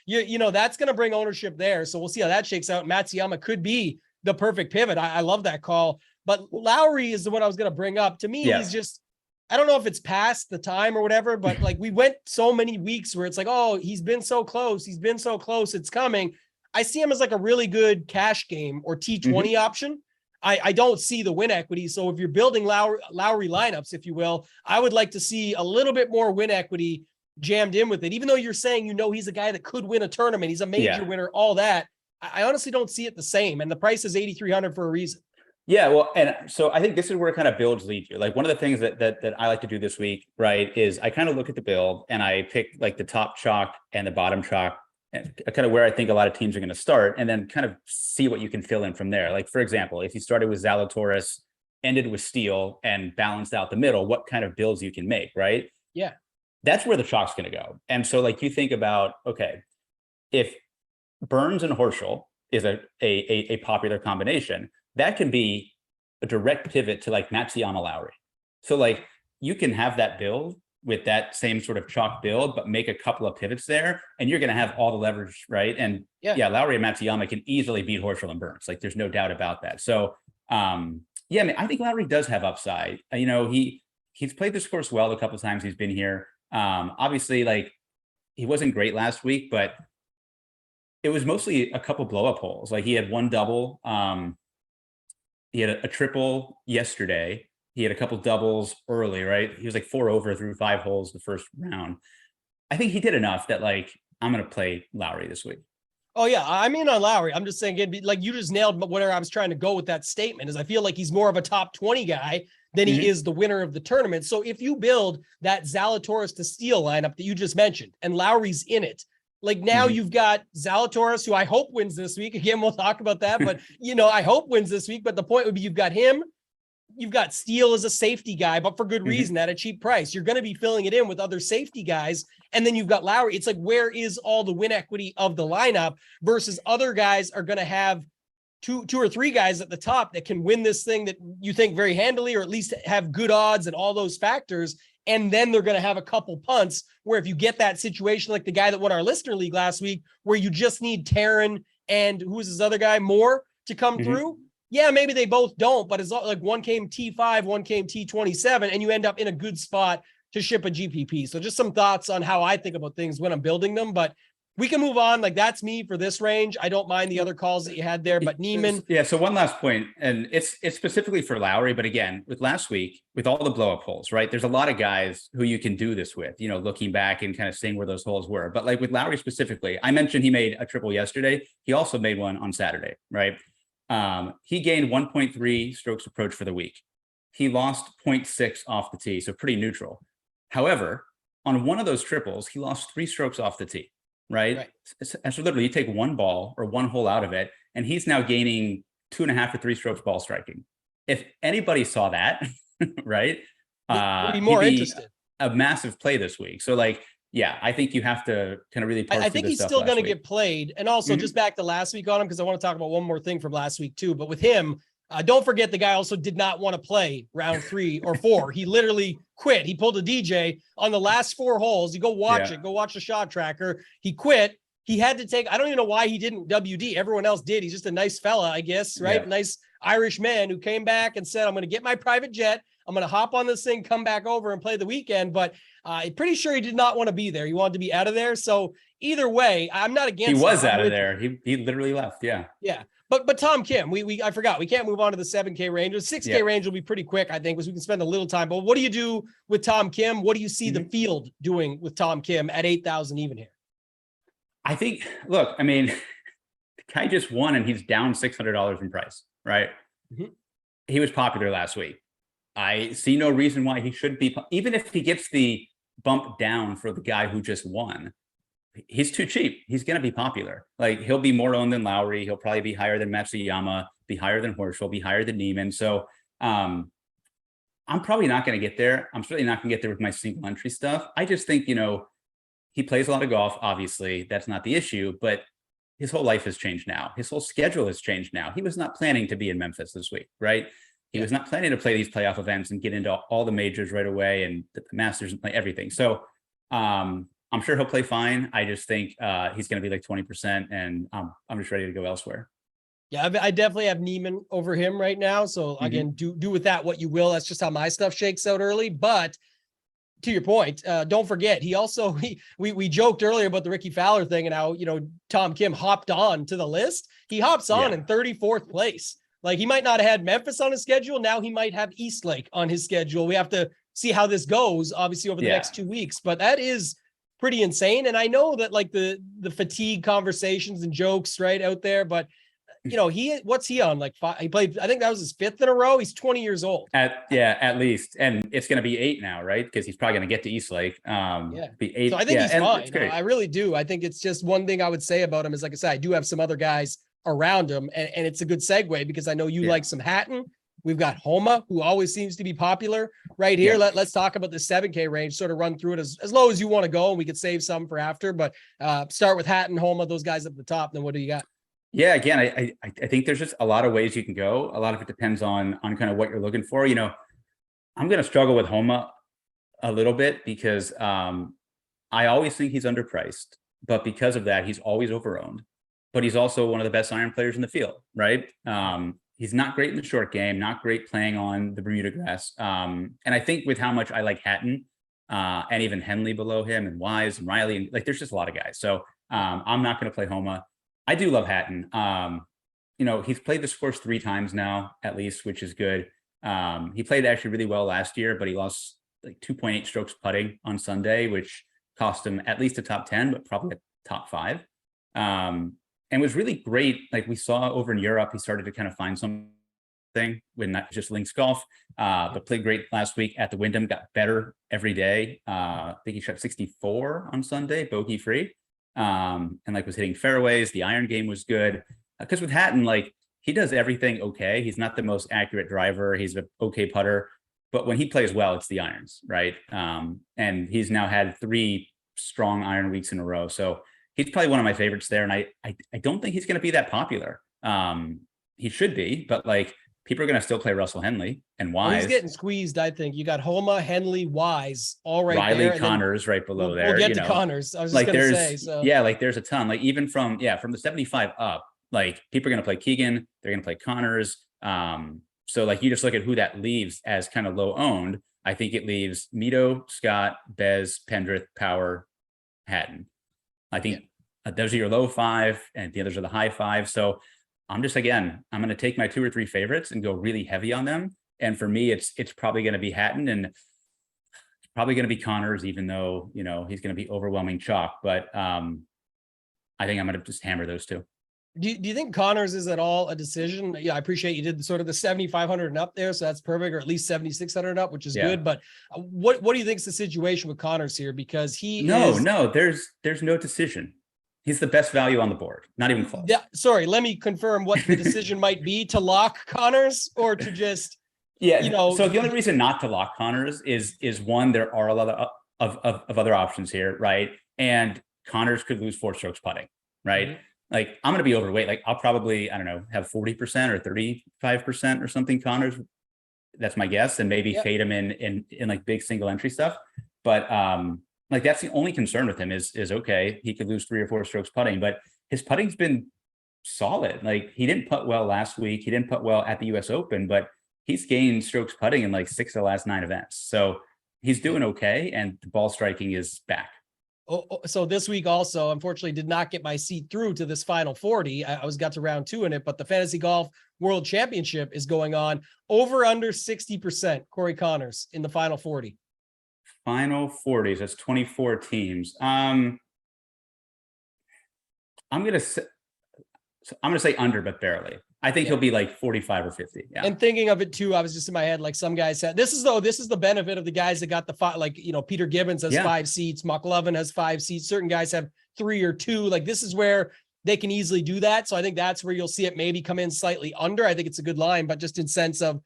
that's going to bring ownership there. So we'll see how that shakes out. Matsuyama could be the perfect pivot. I love that call. But Lowry is the one I was going to bring up. To me, he's just, I don't know if it's past the time or whatever, but like, we went so many weeks where it's like, oh, he's been so close. It's coming. I see him as like a really good cash game or T20 option. I don't see the win equity. So if you're building Lowry lineups, if you will, I would like to see a little bit more win equity jammed in with it. Even though you're saying, he's a guy that could win a tournament, he's a major winner, all that. I honestly don't see it the same. And the price is 8,300 for a reason. Yeah, well, and so I think this is where it kind of builds lead you. Like, one of the things that I like to do this week, right, is I kind of look at the build and I pick like the top chalk and the bottom chalk, and kind of where I think a lot of teams are going to start, and then kind of see what you can fill in from there. Like, for example, if you started with Zalatoris, ended with Steele, and balanced out the middle, what kind of builds you can make, right? Yeah. That's where the chalk's going to go. And so, like, you think about, okay, if Burns and Horschel is a popular combination, that can be a direct pivot to like Matsuyama Lowry. So like, you can have that build with that same sort of chalk build, but make a couple of pivots there, and you're going to have all the leverage, right? And Lowry and Matsuyama can easily beat Horschel and Burns. Like, there's no doubt about that. So I think Lowry does have upside. He's played this course well a couple of times he's been here. Obviously, like, he wasn't great last week, but it was mostly a couple blow up holes. Like, he had one double. He had a triple yesterday. He had a couple doubles early, right? He was like 4 over through 5 holes the first round. I think he did enough that, like, I'm going to play Lowry this week. Oh yeah, I mean, on Lowry, I'm just saying, it'd be like, you just nailed whatever I was trying to go with that statement. Is I feel like he's more of a top 20 guy than he is the winner of the tournament. So if you build that Zalatoris to Steele lineup that you just mentioned, and Lowry's in it, like, now you've got Zalatoris, who I hope wins this week. Again, we'll talk about that, but I hope wins this week. But the point would be, you've got him, you've got Steele as a safety guy, but for good reason at a cheap price. You're going to be filling it in with other safety guys. And then you've got Lowry. It's like, where is all the win equity of the lineup versus other guys are going to have two or three guys at the top that can win this thing that you think very handily, or at least have good odds and all those factors. And then they're going to have a couple punts where if you get that situation, like the guy that won our listener league last week, where you just need Taryn and who was his other guy, Moore, to come through. Yeah, maybe they both don't, but it's like one came T5, one came T27, and you end up in a good spot to ship a GPP. So just some thoughts on how I think about things when I'm building them, but we can move on. Like, that's me for this range. I don't mind the other calls that you had there, but Neiman. Yeah. So one last point, and it's specifically for Lowry, but again, with last week, with all the blow up holes, right? There's a lot of guys who you can do this with, you know, looking back and kind of seeing where those holes were. But like with Lowry specifically, I mentioned he made a triple yesterday. He also made one on Saturday, right? He gained 1.3 strokes approach for the week. He lost 0.6 off the tee, so pretty neutral. However, on one of those triples, he lost 3 strokes off the tee. Right. And so literally you take one ball or one hole out of it, and he's now gaining 2.5 to 3 strokes ball striking. If anybody saw that, right, would be more interested. A massive play this week. So like, yeah, I think you have to kind of really. I think he's still going to get played. And also just back to last week on him, because I want to talk about one more thing from last week too. But with him, don't forget the guy also did not want to play round 3 or 4. He literally quit. He pulled a DJ on the last 4 holes. You go watch it. Go watch the shot tracker. He quit. He had to take, I don't even know why he didn't WD. Everyone else did. He's just a nice fella, I guess, right? Nice Irish man who came back and said, I'm going to get my private jet. I'm going to hop on this thing, come back over and play the weekend. But I'm pretty sure he did not want to be there. He wanted to be out of there. So either way, I'm not against. He was out of there. He literally left. Yeah. Yeah. But Tom Kim, I forgot, we can't move on to the 7K range. The 6K range will be pretty quick, I think, because we can spend a little time. But what do you do with Tom Kim? What do you see the field doing with Tom Kim at 8,000 even here? I think, look, I mean, the guy just won and he's down $600 in price, right? He was popular last week. I see no reason why he shouldn't be, even if he gets the bump down for the guy who just won. He's too cheap. He's going to be popular. Like, he'll be more owned than Lowry. He'll probably be higher than Matsuyama, be higher than Horschel, be higher than Neiman. So I'm probably not going to get there. I'm certainly not going to get there with my single entry stuff. I just think, you know, he plays a lot of golf. Obviously, that's not the issue, but his whole life has changed now. His whole schedule has changed now. He was not planning to be in Memphis this week, right? He was not planning to play these playoff events and get into all the majors right away and the Masters and play everything. So I'm sure he'll play fine. I just think he's going to be like 20%, and I'm just ready to go elsewhere. Yeah, I definitely have Neiman over him right now. So again, do with that what you will. That's just how my stuff shakes out early. But to your point, don't forget, he also, we joked earlier about the Ricky Fowler thing and how, you know, Tom Kim hopped on to the list. He hops on in 34th place. Like, he might not have had Memphis on his schedule. Now he might have Eastlake on his schedule. We have to see how this goes, obviously, over the next 2 weeks. But that is pretty insane. And I know that, like, the fatigue conversations and jokes right out there, but you know, what's he on? Like, 5, he played, I think that was his 5th in a row. He's 20 years old. At least. And it's going to be 8 now, right? Because he's probably going to get to Eastlake. Be 8. So I think he's fine. I really do. I think it's just one thing I would say about him is, like I said, I do have some other guys around him, and it's a good segue because I know you like some Hatton. We've got Homa, who always seems to be popular right here. Let's talk about the 7K range, sort of run through it as low as you want to go, and we could save some for after, but start with Hatton, Homa, those guys up at the top. Then what do you got? Yeah, again, I think there's just a lot of ways you can go. A lot of it depends on kind of what you're looking for. You know, I'm going to struggle with Homa a little bit because I always think he's underpriced, but because of that, he's always overowned. But he's also one of the best iron players in the field, right? He's not great in the short game, not great playing on the Bermuda grass. And I think with how much I like Hatton and even Henley below him and Wise and Riley, and like, there's just a lot of guys. So I'm not going to play Homa. I do love Hatton. You know, he's played this course 3 times now, at least, which is good. He played actually really well last year, but he lost like 2.8 strokes putting on Sunday, which cost him at least a top 10, but probably a top 5. And was really great. Like, we saw over in Europe, he started to kind of find something when not just links golf, but played great last week at the Wyndham, got better every day. I think he shot 64 on Sunday, bogey free. And like was hitting fairways. The iron game was good. Because with Hatton, like, he does everything okay. He's not the most accurate driver. He's an okay putter, but when he plays well, it's the irons, right? And he's now had 3 strong iron weeks in a row. So he's probably one of my favorites there. And I don't think he's going to be that popular. He should be, but like people are going to still play Russell Henley and Wise. Well, he's getting squeezed. I think you got Homa, Henley, Wise, all right Riley, there. Connors right below there. We'll get to Connors. I was just like going to say, so yeah, like there's a ton, like even from the 75 up, like people are going to play Keegan, they're going to play Connors. So like you just look at who that leaves as kind of low owned. I think it leaves Mito, Scott, Bez, Pendrith, Power, Hatton. I think those are your low 5 and the others are the high 5. So I'm going to take my 2 or 3 favorites and go really heavy on them. And for me, it's probably going to be Hatton and it's probably going to be Connors, even though, he's going to be overwhelming chalk. But I think I'm going to just hammer those 2. Do you think Connors is at all a decision? Yeah, I appreciate you did sort of the 7,500 and up there, so that's perfect, or at least 7,600 and up, which is good. But what do you think is the situation with Connors here? Because there's no decision. He's the best value on the board, not even close. Yeah, sorry, let me confirm what the decision might be: to lock Connors or to just So the only reason not to lock Connors is one, there are a lot of other options here, right? And Connors could lose 4 strokes putting, right? Mm-hmm. Like I'm going to be overweight. Like I'll probably, I don't know, have 40% or 35% or something Connors. That's my guess. And maybe fade him in like big single entry stuff. But like that's the only concern with him is okay, he could lose 3 or 4 strokes putting, but his putting's been solid. Like he didn't putt well last week. He didn't putt well at the US Open, but he's gained strokes putting in like 6 of the last 9 events. So he's doing okay. And the ball striking is back. So this week also, unfortunately, did not get my seat through to this final 40. I got to round 2 in it, but the Fantasy Golf World Championship is going on. Over under 60%, Corey Connors in the final 40. Final 40s, that's 24 teams. I'm gonna say under, but barely. I think he'll be like 45 or 50. Yeah. And thinking of it too, I was just in my head, like some guys said, this is the benefit of the guys that got the 5, like, Peter Gibbons has 5 seats. McLovin has 5 seats. Certain guys have 3 or 2. Like this is where they can easily do that. So I think that's where you'll see it maybe come in slightly under. I think it's a good line, but just in sense of,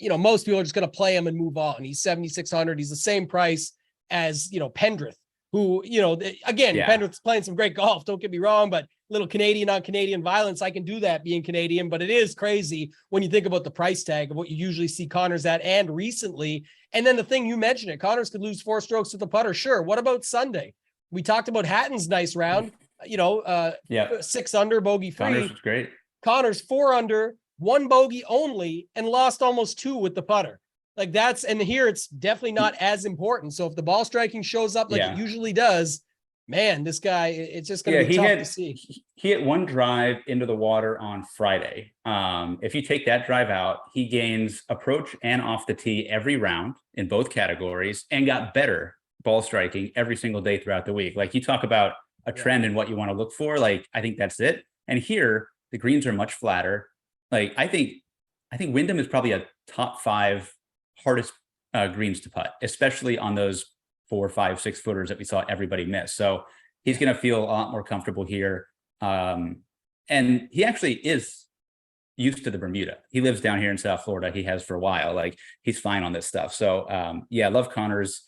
most people are just going to play him and move on. He's 7,600. He's the same price as, Pendrith, who, Pendrith's playing some great golf. Don't get me wrong, but little Canadian on Canadian violence. I can do that being Canadian, but it is crazy when you think about the price tag of what you usually see Connors at and recently. And then the thing you mentioned it, Connors could lose 4 strokes with the putter. Sure. What about Sunday? We talked about Hatton's nice round, 6 under, bogey free. Connors was great. Connors 4 under, 1 bogey only, and lost almost 2 with the putter. Like and here it's definitely not as important. So if the ball striking shows up like it usually does, man, this guy, it's just going to be tough to see. He hit 1 drive into the water on Friday. If you take that drive out, he gains approach and off the tee every round in both categories and got better ball striking every single day throughout the week. Like you talk about a trend in what you want to look for. Like, I think that's it. And here the greens are much flatter. Like I think Wyndham is probably a top 5 hardest greens to putt, especially on those 4, 5, 6 footers that we saw everybody miss. So he's going to feel a lot more comfortable here. And he actually is used to the Bermuda. He lives down here in South Florida. He has for a while. Like he's fine on this stuff. So love Connors.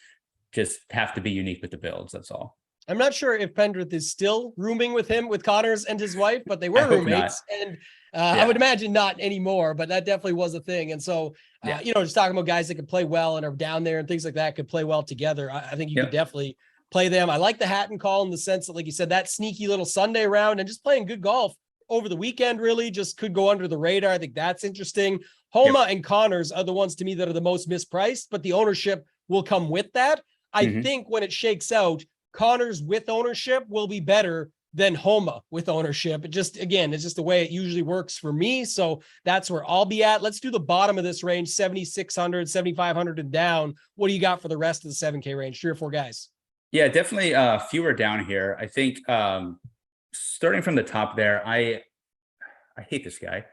Just have to be unique with the builds. That's all. I'm not sure if Pendrith is still rooming with Connors and his wife, but they were roommates. And I would imagine not anymore, but that definitely was a thing. And so, just talking about guys that can play well and are down there and things like that could play well together. I think you could definitely play them. I like the Hatton call in the sense that, like you said, that sneaky little Sunday round and just playing good golf over the weekend really just could go under the radar. I think that's interesting. Homa and Connors are the ones to me that are the most mispriced, but the ownership will come with that. I think when it shakes out, Connors with ownership will be better than Homa with ownership. It's just the way it usually works for me. So that's where I'll be at. Let's do the bottom of this range, 7,600, 7,500 and down. What do you got for the rest of the 7K range? 3 or 4 guys. Yeah, definitely fewer down here. I think starting from the top there, I hate this guy,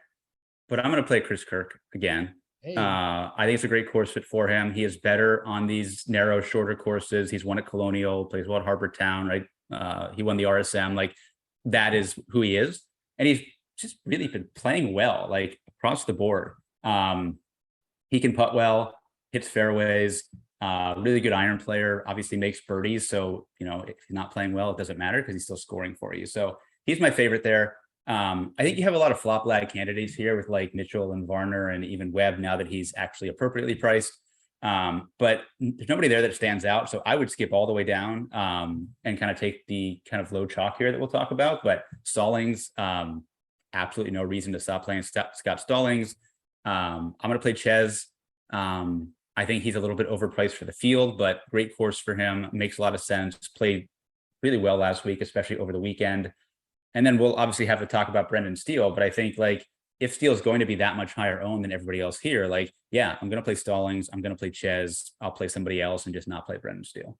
but I'm going to play Chris Kirk again. Hey. I think it's a great course fit for him. He is better on these narrow, shorter courses. He's won at Colonial, plays well at Harbour Town, right? He won the RSM. Like that is who he is. And he's just really been playing well, like across the board. He can putt well, hits fairways, really good iron player, obviously makes birdies. So, if he's not playing well, it doesn't matter because he's still scoring for you. So he's my favorite there. I think you have a lot of flop lag candidates here with like Mitchell and Varner and even Webb now that he's actually appropriately priced. But there's nobody there that stands out. So I would skip all the way down and kind of take the kind of low chalk here that we'll talk about. But Stallings, absolutely no reason to stop playing Scott Stallings. I'm going to play Ches. I think he's a little bit overpriced for the field, but great course for him. Makes a lot of sense. Played really well last week, especially over the weekend. And then we'll obviously have to talk about Brendan Steele, but I think like if Steele is going to be that much higher owned than everybody else here, like, yeah, I'm going to play Stallings. I'm going to play Ches. I'll play somebody else and just not play Brendan Steele.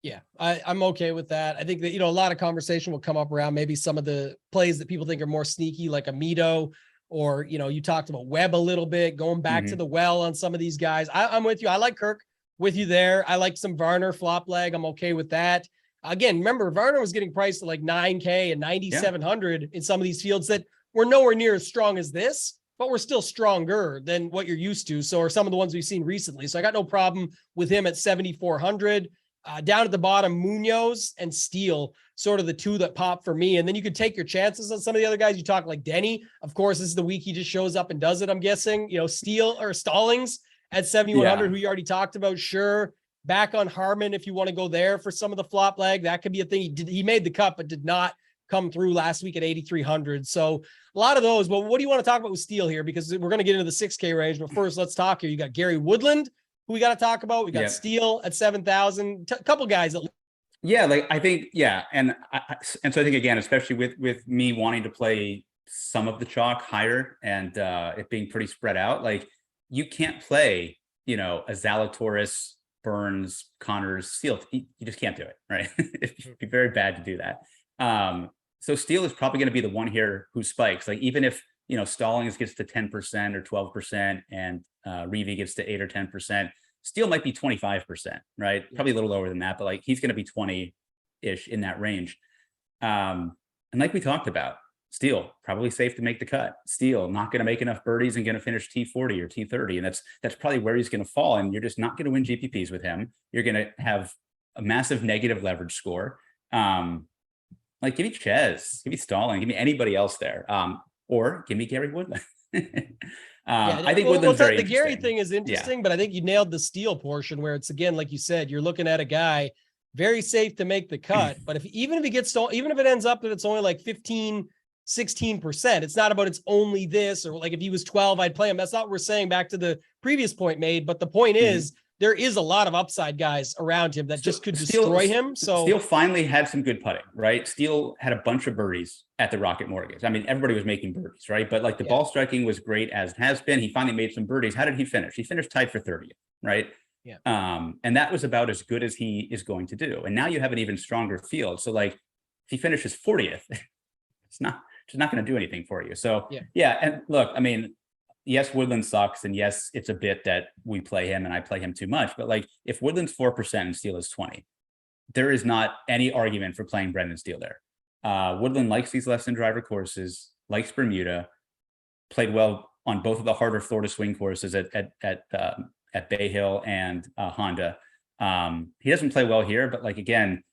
Yeah, I'm okay with that. I think that, a lot of conversation will come up around maybe some of the plays that people think are more sneaky, like a Mito, or, you talked about Webb a little bit, going back to the well on some of these guys. I'm with you. I like Kirk with you there. I like some Varner flop leg. I'm okay with that. Again, remember, Varner was getting priced at like 9K and 9,700 in some of these fields that were nowhere near as strong as this, but we're still stronger than what you're used to. So are some of the ones we've seen recently. So I got no problem with him at 7,400. Down at the bottom, Munoz and Steele, sort of the two that pop for me. And then you could take your chances on some of the other guys. You talk like Denny. Of course, this is the week he just shows up and does it, I'm guessing. Steele or Stallings at 7,100, who you already talked about. Sure. Back on Harmon, if you want to go there for some of the flop leg, that could be a thing. He made the cut, but did not come through last week at 8,300. So a lot of those. But what do you want to talk about with Steele here? Because we're going to get into the 6K range. But first, let's talk here. You got Gary Woodland, who we got to talk about. We got Steele at 7,000. A couple guys. Yeah, like I think, yeah. And so I think, again, especially with me wanting to play some of the chalk higher and it being pretty spread out, like you can't play, a Zalatoris, Burns, Connors, Steele. You just can't do it, right? It'd be very bad to do that. So Steele is probably going to be the one here who spikes. Like even if, Stallings gets to 10% or 12% and Reeve gets to 8 or 10%, Steele might be 25%, right? Probably a little lower than that, but like he's going to be 20-ish in that range. And like we talked about, Steele probably safe to make the cut. Steele not going to make enough birdies and going to finish T40 or T30, and that's probably where he's going to fall. And you're just not going to win GPPs with him. You're going to have a massive negative leverage score. Like give me Ches, give me Stalling, give me anybody else there, or give me Gary Woodland. I think Woodland's very the Gary thing is interesting, but I think you nailed the Steele portion where it's, again, like you said, you're looking at a guy very safe to make the cut. But even if it ends up that it's only like 15, 16%, it's not about it's only this, or like if he was 12, I'd play him. That's not what we're saying, back to the previous point made. But the point is, there is a lot of upside guys around him that just could destroy him. So Steele finally had some good putting, right? Steele had a bunch of birdies at the Rocket Mortgage. I mean, everybody was making birdies, right? But like the ball striking was great as it has been. He finally made some birdies. How did he finish? He finished tied for 30th, right? Yeah. And that was about as good as he is going to do. And now you have an even stronger field. So like if he finishes 40th, it's not going to do anything for you. So yeah. And look, I mean, yes, Woodland sucks. And yes, it's a bit that we play him and I play him too much. But like if Woodland's 4% and Steele is 20, there is not any argument for playing Brendan Steele there. Woodland likes these less than driver courses, likes Bermuda, played well on both of the harder Florida swing courses at Bay Hill and Honda. He doesn't play well here, but like, again,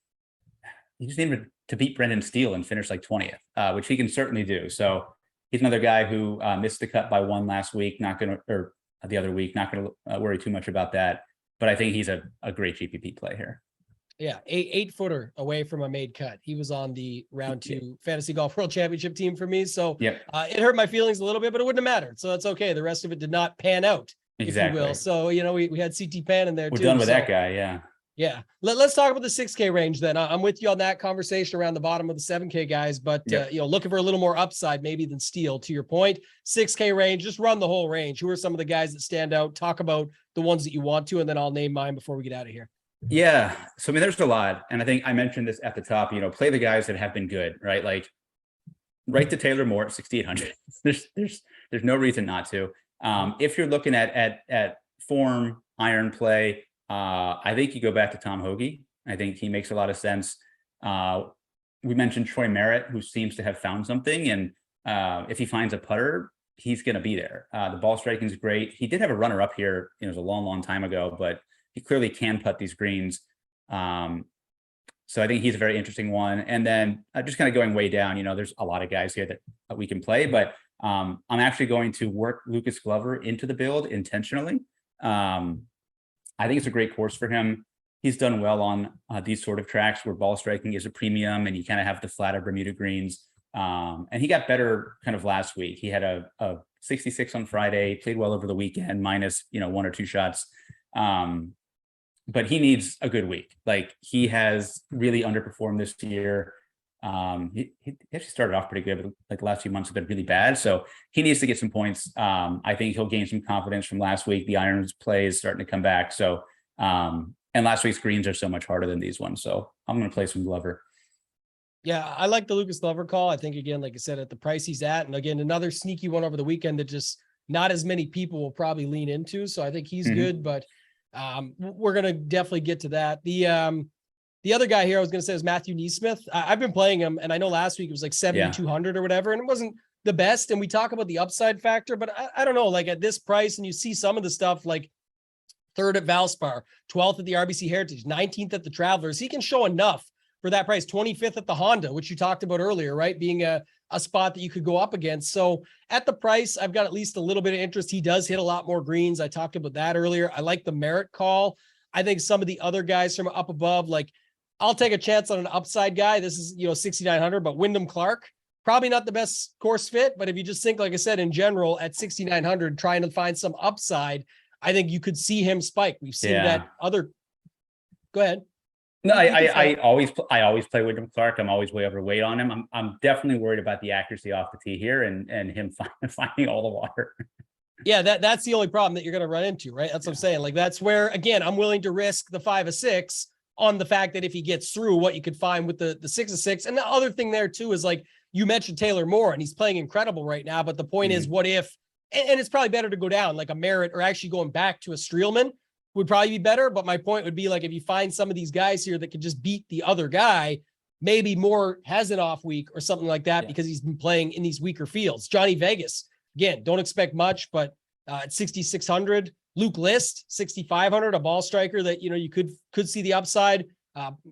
he just needed to beat Brendan Steele and finish like 20th, which he can certainly do. So he's another guy who missed the cut by one last week, or the other week, not going to worry too much about that. But I think he's a great GPP play here. Yeah, eight footer away from a made cut. He was on the round 2 Fantasy Golf World Championship team for me. So it hurt my feelings a little bit, but it wouldn't have mattered. So that's okay. The rest of it did not pan out, if you will. So, we had CT Pan in there. We're done with that guy. Yeah. Yeah. Let's talk about the 6K range then. I'm with you on that conversation around the bottom of the 7K guys, but looking for a little more upside maybe than Steele, to your point. 6K range, just run the whole range. Who are some of the guys that stand out? Talk about the ones that you want to, and then I'll name mine before we get out of here. Yeah. So, I mean, there's a lot. And I think I mentioned this at the top, play the guys that have been good, right? Like right to Taylor Moore at 6,800. There's no reason not to. If you're looking at form, iron play, I think you go back to Tom Hoagie. I think he makes a lot of sense. We mentioned Troy Merritt, who seems to have found something, and if he finds a putter, he's going to be there. The ball striking is great. He did have a runner up here. It was a long, long time ago, but he clearly can putt these greens. So I think he's a very interesting one. And then just kind of going way down, there's a lot of guys here that we can play, but I'm actually going to work Lucas Glover into the build intentionally. I think it's a great course for him. He's done well on these sort of tracks where ball striking is a premium and you kind of have the flatter Bermuda greens. And he got better kind of last week. He had a 66 on Friday, played well over the weekend, minus, 1 or 2 shots. But he needs a good week. Like, he has really underperformed this year. He actually started off pretty good, but like the last few months have been really bad. So he needs to get some points. I think he'll gain some confidence from last week. The irons play is starting to come back. So, and last week's greens are so much harder than these ones. So I'm going to play some Glover. Yeah, I like the Lucas Glover call. I think, again, like I said, at the price he's at, and again, another sneaky one over the weekend that just not as many people will probably lean into. So I think he's good, but we're going to definitely get to that. The other guy here I was going to say is Matthew Neesmith. I've been playing him, and I know last week it was like 7,200 or whatever, and it wasn't the best. And we talk about the upside factor, but I don't know, like at this price, and you see some of the stuff like 3rd at Valspar, 12th at the RBC Heritage, 19th at the Travelers. He can show enough for that price. 25th at the Honda, which you talked about earlier, right? Being a spot that you could go up against. So at the price, I've got at least a little bit of interest. He does hit a lot more greens. I talked about that earlier. I like the Merritt call. I think some of the other guys from up above, like, I'll take a chance on an upside guy. This is, 6,900, but Wyndham Clark, probably not the best course fit. But if you just think, like I said, in general, at 6,900, trying to find some upside, I think you could see him spike. We've seen that other. Go ahead. No, I always play Wyndham Clark. I'm always way overweight on him. I'm definitely worried about the accuracy off the tee here and him finding all the water. Yeah, that's the only problem that you're going to run into, right? That's what I'm saying. Like, that's where, again, I'm willing to risk the 5 of 6 on the fact that if he gets through, what you could find with the 6 of 6. And the other thing there too is, like, you mentioned Taylor Moore, and he's playing incredible right now. But the point is, what if, and it's probably better to go down like a Merritt, or actually going back to a Streelman would probably be better. But my point would be, like, if you find some of these guys here that could just beat the other guy, maybe Moore has an off week or something like that because he's been playing in these weaker fields. Johnny Vegas, again, don't expect much, but at 6,600, Luke List, 6,500, a ball striker that, you could see the upside.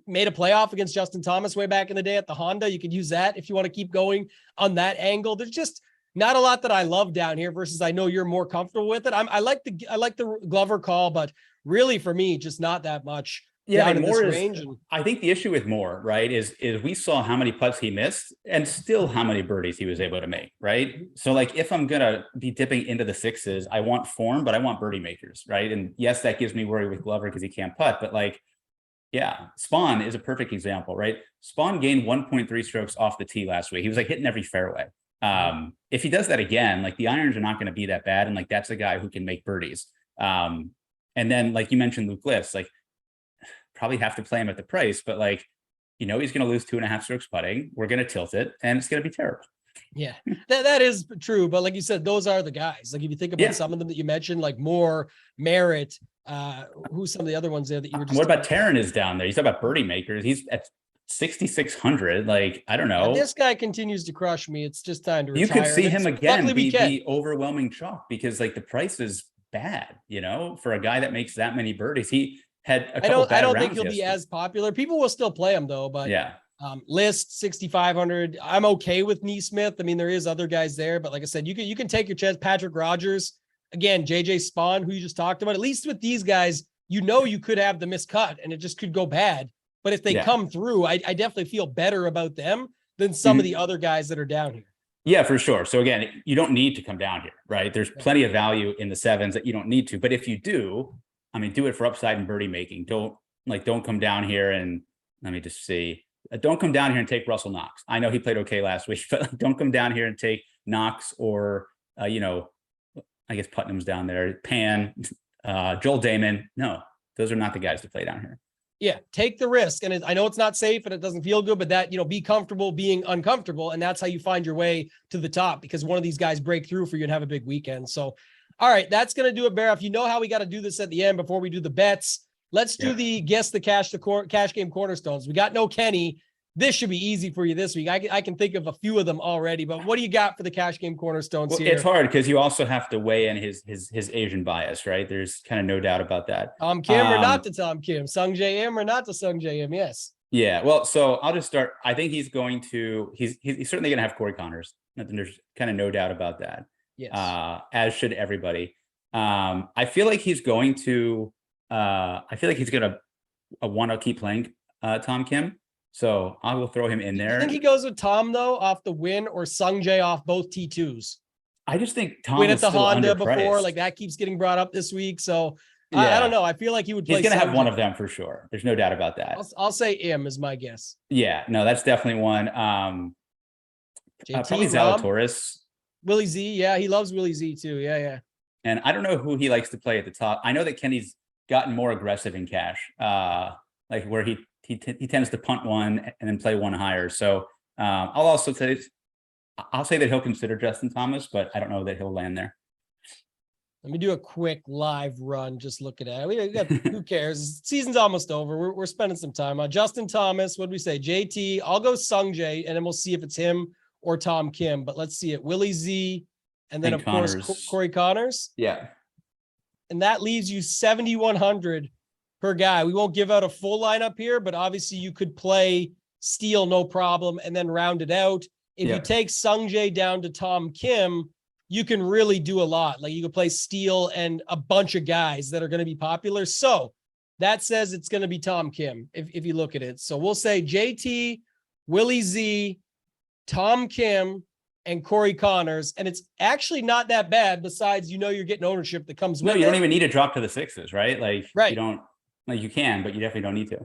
Made a playoff against Justin Thomas way back in the day at the Honda. You could use that if you want to keep going on that angle. There's just not a lot that I love down here versus I know you're more comfortable with it. I like the Glover call, but really for me, just not that much. Yeah, and Moore I think the issue with Moore, right, is we saw how many putts he missed and still how many birdies he was able to make, right? So, like, if I'm gonna be dipping into the 6s, I want form, but I want birdie makers, right? And yes, that gives me worry with Glover because he can't putt, but, like, yeah, Spawn is a perfect example, right? Spawn gained 1.3 strokes off the tee last week. He was, like, hitting every fairway. If he does that again, like, the irons are not going to be that bad, and, like, that's a guy who can make birdies. And then, like you mentioned, Luke List, like, probably have to play him at the price, but, like, he's going to lose 2.5 strokes putting. We're going to tilt it, and it's going to be terrible. Yeah, that is true. But like you said, those are the guys. Like, if you think about some of them that you mentioned, like Moore, Merritt, who's some of the other ones there that you were just. What about Taryn is down there? You talk about birdie makers. He's at 6,600. Like, I don't know. This guy continues to crush me. It's just time to retire. You could see him again be overwhelming chalk because, like, the price is bad, for a guy that makes that many birdies. He had a couple I don't think he'll be as popular. People will still play him though, but List 6,500. I'm okay with Neesmith. I mean, there is other guys there, but like I said, you can take your chance. Patrick Rogers, again, JJ Spawn, who you just talked about. At least with these guys, you could have the miscut and it just could go bad. But if they come through, I definitely feel better about them than some of the other guys that are down here. Yeah, for sure. So again, you don't need to come down here, right? There's plenty of value in the 7s that you don't need to. But if you do, I mean, do it for upside and birdie making. Don't come down here and let me just see. Don't come down here and take Russell Knox. I know he played okay last week, but don't come down here and take Knox or, I guess Putnam's down there, Pan, Joel Damon. No, those are not the guys to play down here. Yeah, take the risk. And I know it's not safe and it doesn't feel good, but that, be comfortable being uncomfortable. And that's how you find your way to the top, because one of these guys break through for you and have a big weekend. So, all right, that's going to do it, Baroff. You know how we got to do this at the end before we do the bets. Let's do the guess the cash game cornerstones. We got no Kenny. this should be easy for you this week. I can think of a few of them already, but what do you got for the cash game cornerstones Well, here? it's hard because you also have to weigh in his Asian bias, right? There's kind of no doubt about that. Tom Kim or not to Tom Kim, Sung J M or not to Sung J M. Yes. Yeah. Well, so I'll just start. I think he's certainly going to have Corey Connors. There's kind of no doubt about that. Yes. As should everybody. I feel like he's going to want to keep playing Tom Kim. So I will throw him in there. I think he goes with Tom though off the win, or Sung J off both T2s. I just think Tom win at the Honda underpriced. before, like that keeps getting brought up this week. So I don't know. I feel like he would play. He's going to have one of them for sure. There's no doubt about that. I'll say M is my guess. Yeah, no, that's definitely one. JT, probably Zalatoris. Willie Z. Yeah, he loves Willie Z too. Yeah. And I don't know who he likes to play at the top. I know that Kenny's gotten more aggressive in cash, like where he tends to punt one and then play one higher. So I'll say that he'll consider Justin Thomas, but I don't know that he'll land there. Let me do a quick live run. Just looking at it. We got, who cares? Season's almost over. We're spending some time on Justin Thomas. What do we say? JT. I'll go Sung J, and then we'll see if it's him or Tom Kim. But let's see it. Willie Z, and then of course Corey Connors. Yeah. And that leaves you 7,100 per guy. We won't give out a full lineup here, but obviously you could play Steele no problem and then round it out. If you take Sung J down to Tom Kim, you can really do a lot. Like you could play Steele and a bunch of guys that are going to be popular. So that says it's going to be Tom Kim if you look at it. So we'll say JT, Willie Z, Tom Kim, and Corey Connors. And it's actually not that bad. Besides, you're getting ownership that comes with it. No, you don't even need to drop to the sixes, right? Right. You don't, like you can, but you definitely don't need to.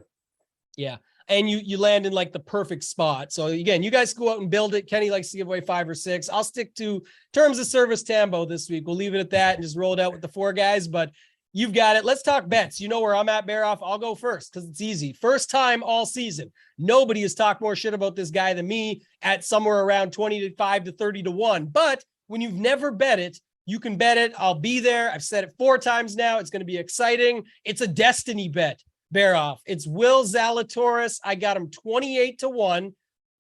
Yeah. And you land in like the perfect spot. So again, you guys go out and build it. Kenny likes to give away 5 or 6. I'll stick to terms of service Tambo this week. We'll leave it at that and just roll it out with the 4 guys, but you've got it. Let's talk bets. You know where I'm at, Baroff. I'll go first because it's easy. First time all season. Nobody has talked more shit about this guy than me at somewhere around 25 to 30 to 1. But when you've never bet it, you can bet it. I'll be there. I've said it 4 times now. It's going to be exciting. It's a destiny bet. Baroff. It's Will Zalatoris. I got him 28 to 1,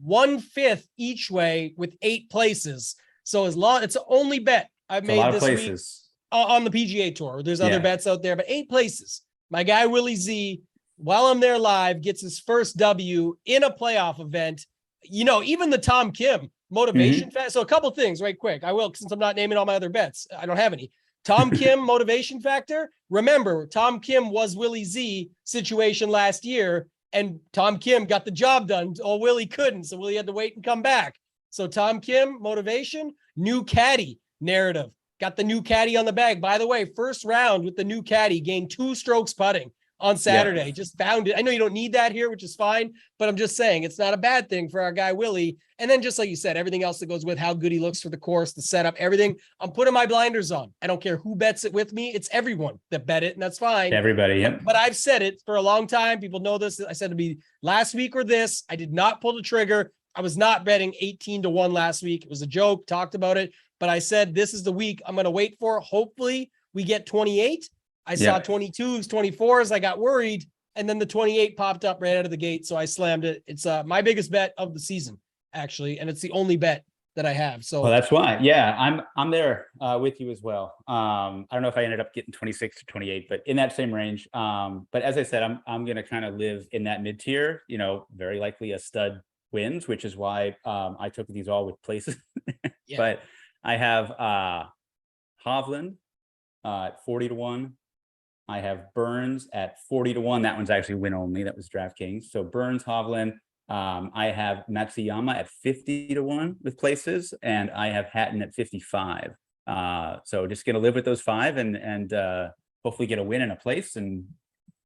1/5 each way with 8 places. So it's the only bet I've made this week on the PGA Tour. There's other bets out there, but 8 places. My guy Willie Z, while I'm there live, gets his first W in a playoff event. Even the Tom Kim motivation. So a couple things right quick. I will, since I'm not naming all my other bets. I don't have any. Tom Kim motivation factor. Remember, Tom Kim was Willie Z situation last year, and Tom Kim got the job done. Willie couldn't, so Willie had to wait and come back. So Tom Kim motivation, new caddy narrative. Got the new caddy on the bag. By the way, first round with the new caddy, gained 2 strokes putting on Saturday. Yeah. Just found it. I know you don't need that here, which is fine, but I'm just saying it's not a bad thing for our guy Willie. And then just like you said, everything else that goes with how good he looks for the course, the setup, everything. I'm putting my blinders on. I don't care who bets it with me. It's everyone that bet it, and that's fine. Everybody, yeah. But I've said it for a long time. People know this. I said it'd be last week or this. I did not pull the trigger. I was not betting 18 to 1 last week. It was a joke. Talked about it. But I said this is the week I'm going to wait for. Hopefully we get 28. I saw 22s, 24s. I got worried. And then the 28 popped up right out of the gate. So I slammed it. It's my biggest bet of the season, actually. And it's the only bet that I have. So that's why. Yeah, I'm there with you as well. I don't know if I ended up getting 26 to 28, but in that same range. But as I said, I'm going to kind of live in that mid tier, very likely a stud wins, which is why I took these all with places. But I have Hovland at 40 to 1. I have Burns at 40 to 1. That one's actually win only. That was DraftKings. So Burns, Hovland. I have Matsuyama at 50 to 1 with places, and I have Hatton at 55. So just going to live with those 5 and hopefully get a win in a place, and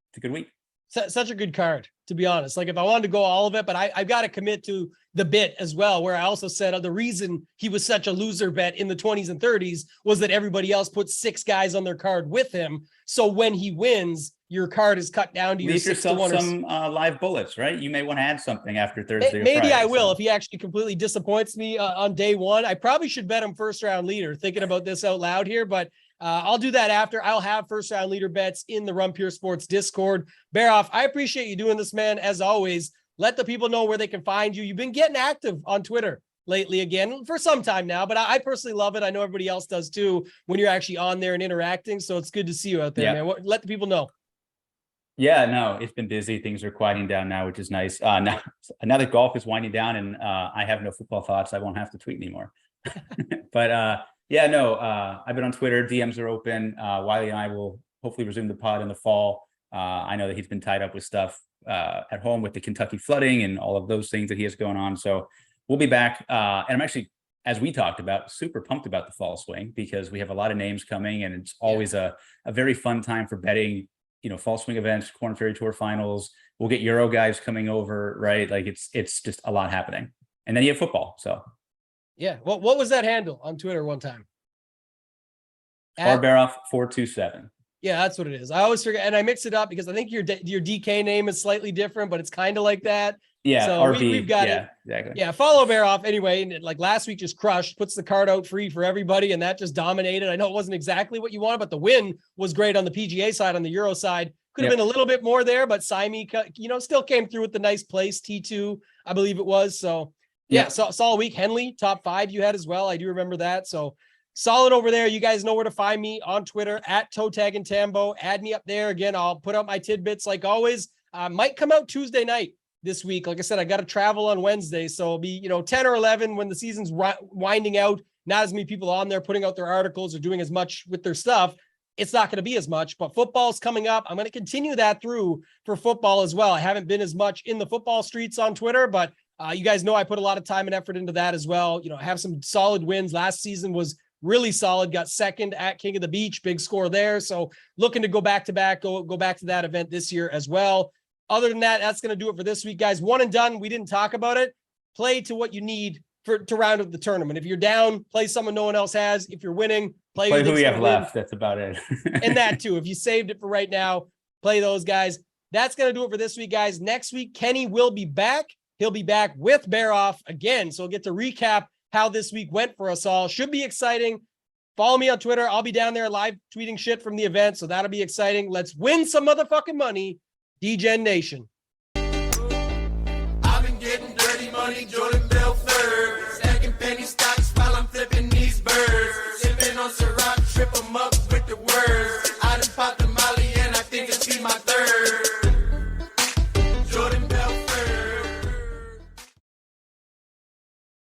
it's a good week. Such a good card, to be honest. Like if I wanted to go all of it, but I've got to commit to the bit as well, where I also said the reason he was such a loser bet in the 20s and 30s was that everybody else put 6 guys on their card with him. So when he wins, your card is cut down to your 6 to 1. Some live bullets, right? You may want to add something after Thursday. Maybe or Friday, I will if he actually completely disappoints me on day 1. I probably should bet him first round leader, thinking about this out loud here, but I'll do that after. I'll have first round leader bets in the Run Pure Sports Discord. Baroff, I appreciate you doing this, man. As always, let the people know where they can find you. You've been getting active on Twitter lately again for some time now, but I personally love it. I know everybody else does too when you're actually on there and interacting. So it's good to see you out there, man. Let the people know. Yeah, no, it's been busy. Things are quieting down now, which is nice. Now that golf is winding down and I have no football thoughts, I won't have to tweet anymore. But I've been on Twitter. DMs are open. Wiley and I will hopefully resume the pod in the fall. I know that he's been tied up with stuff at home with the Kentucky flooding and all of those things that he has going on. So we'll be back. And I'm actually, as we talked about, super pumped about the fall swing because we have a lot of names coming and it's always a very fun time for betting. Fall swing events, Corn Ferry Tour finals. We'll get Euro guys coming over, right? Like it's just a lot happening. And then you have football. So yeah. What was that handle on Twitter one time? Baroff 427. Yeah, that's what it is. I always forget, and I mix it up because I think your DK name is slightly different, but it's kind of like that. Yeah, so RB. We've got yeah, it. Exactly. Yeah, follow Baroff anyway. And like last week just crushed, puts the card out free for everybody, and that just dominated. I know it wasn't exactly what you wanted, but the win was great on the PGA side. On the Euro side, could have been a little bit more there, but Simi, still came through with the nice place, T2, I believe it was. So yeah, solid week. Henley, top 5 you had as well. I do remember that. So solid over there. You guys know where to find me on Twitter at Toe-Tag and Tambo. Add me up there. Again, I'll put out my tidbits like always. Might come out Tuesday night this week. Like I said, I got to travel on Wednesday. So it'll be, 10 or 11 when the season's winding out. Not as many people on there putting out their articles or doing as much with their stuff. It's not going to be as much, but football's coming up. I'm going to continue that through for football as well. I haven't been as much in the football streets on Twitter, but you guys know I put a lot of time and effort into that as well. Have some solid wins. Last season was really solid. Got second at King of the Beach, big score there. So looking to go back to back, go back to that event this year as well. Other than that, that's going to do it for this week, guys. One and done. We didn't talk about it. Play to what you need to round up the tournament. If you're down, play someone no one else has. If you're winning, play who you have left. That's about it. And that too. If you saved it for right now, play those guys. That's going to do it for this week, guys. Next week, Kenny will be back. He'll be back with Baroff again. So we'll get to recap how this week went for us all. Should be exciting. Follow me on Twitter. I'll be down there live tweeting shit from the event. So that'll be exciting. Let's win some motherfucking money. Degen Nation. I've been getting dirty money, Jordan Belfort. Stacking penny stocks while I'm flipping these birds. Sipping on Ciroc, trip 'em up with the words.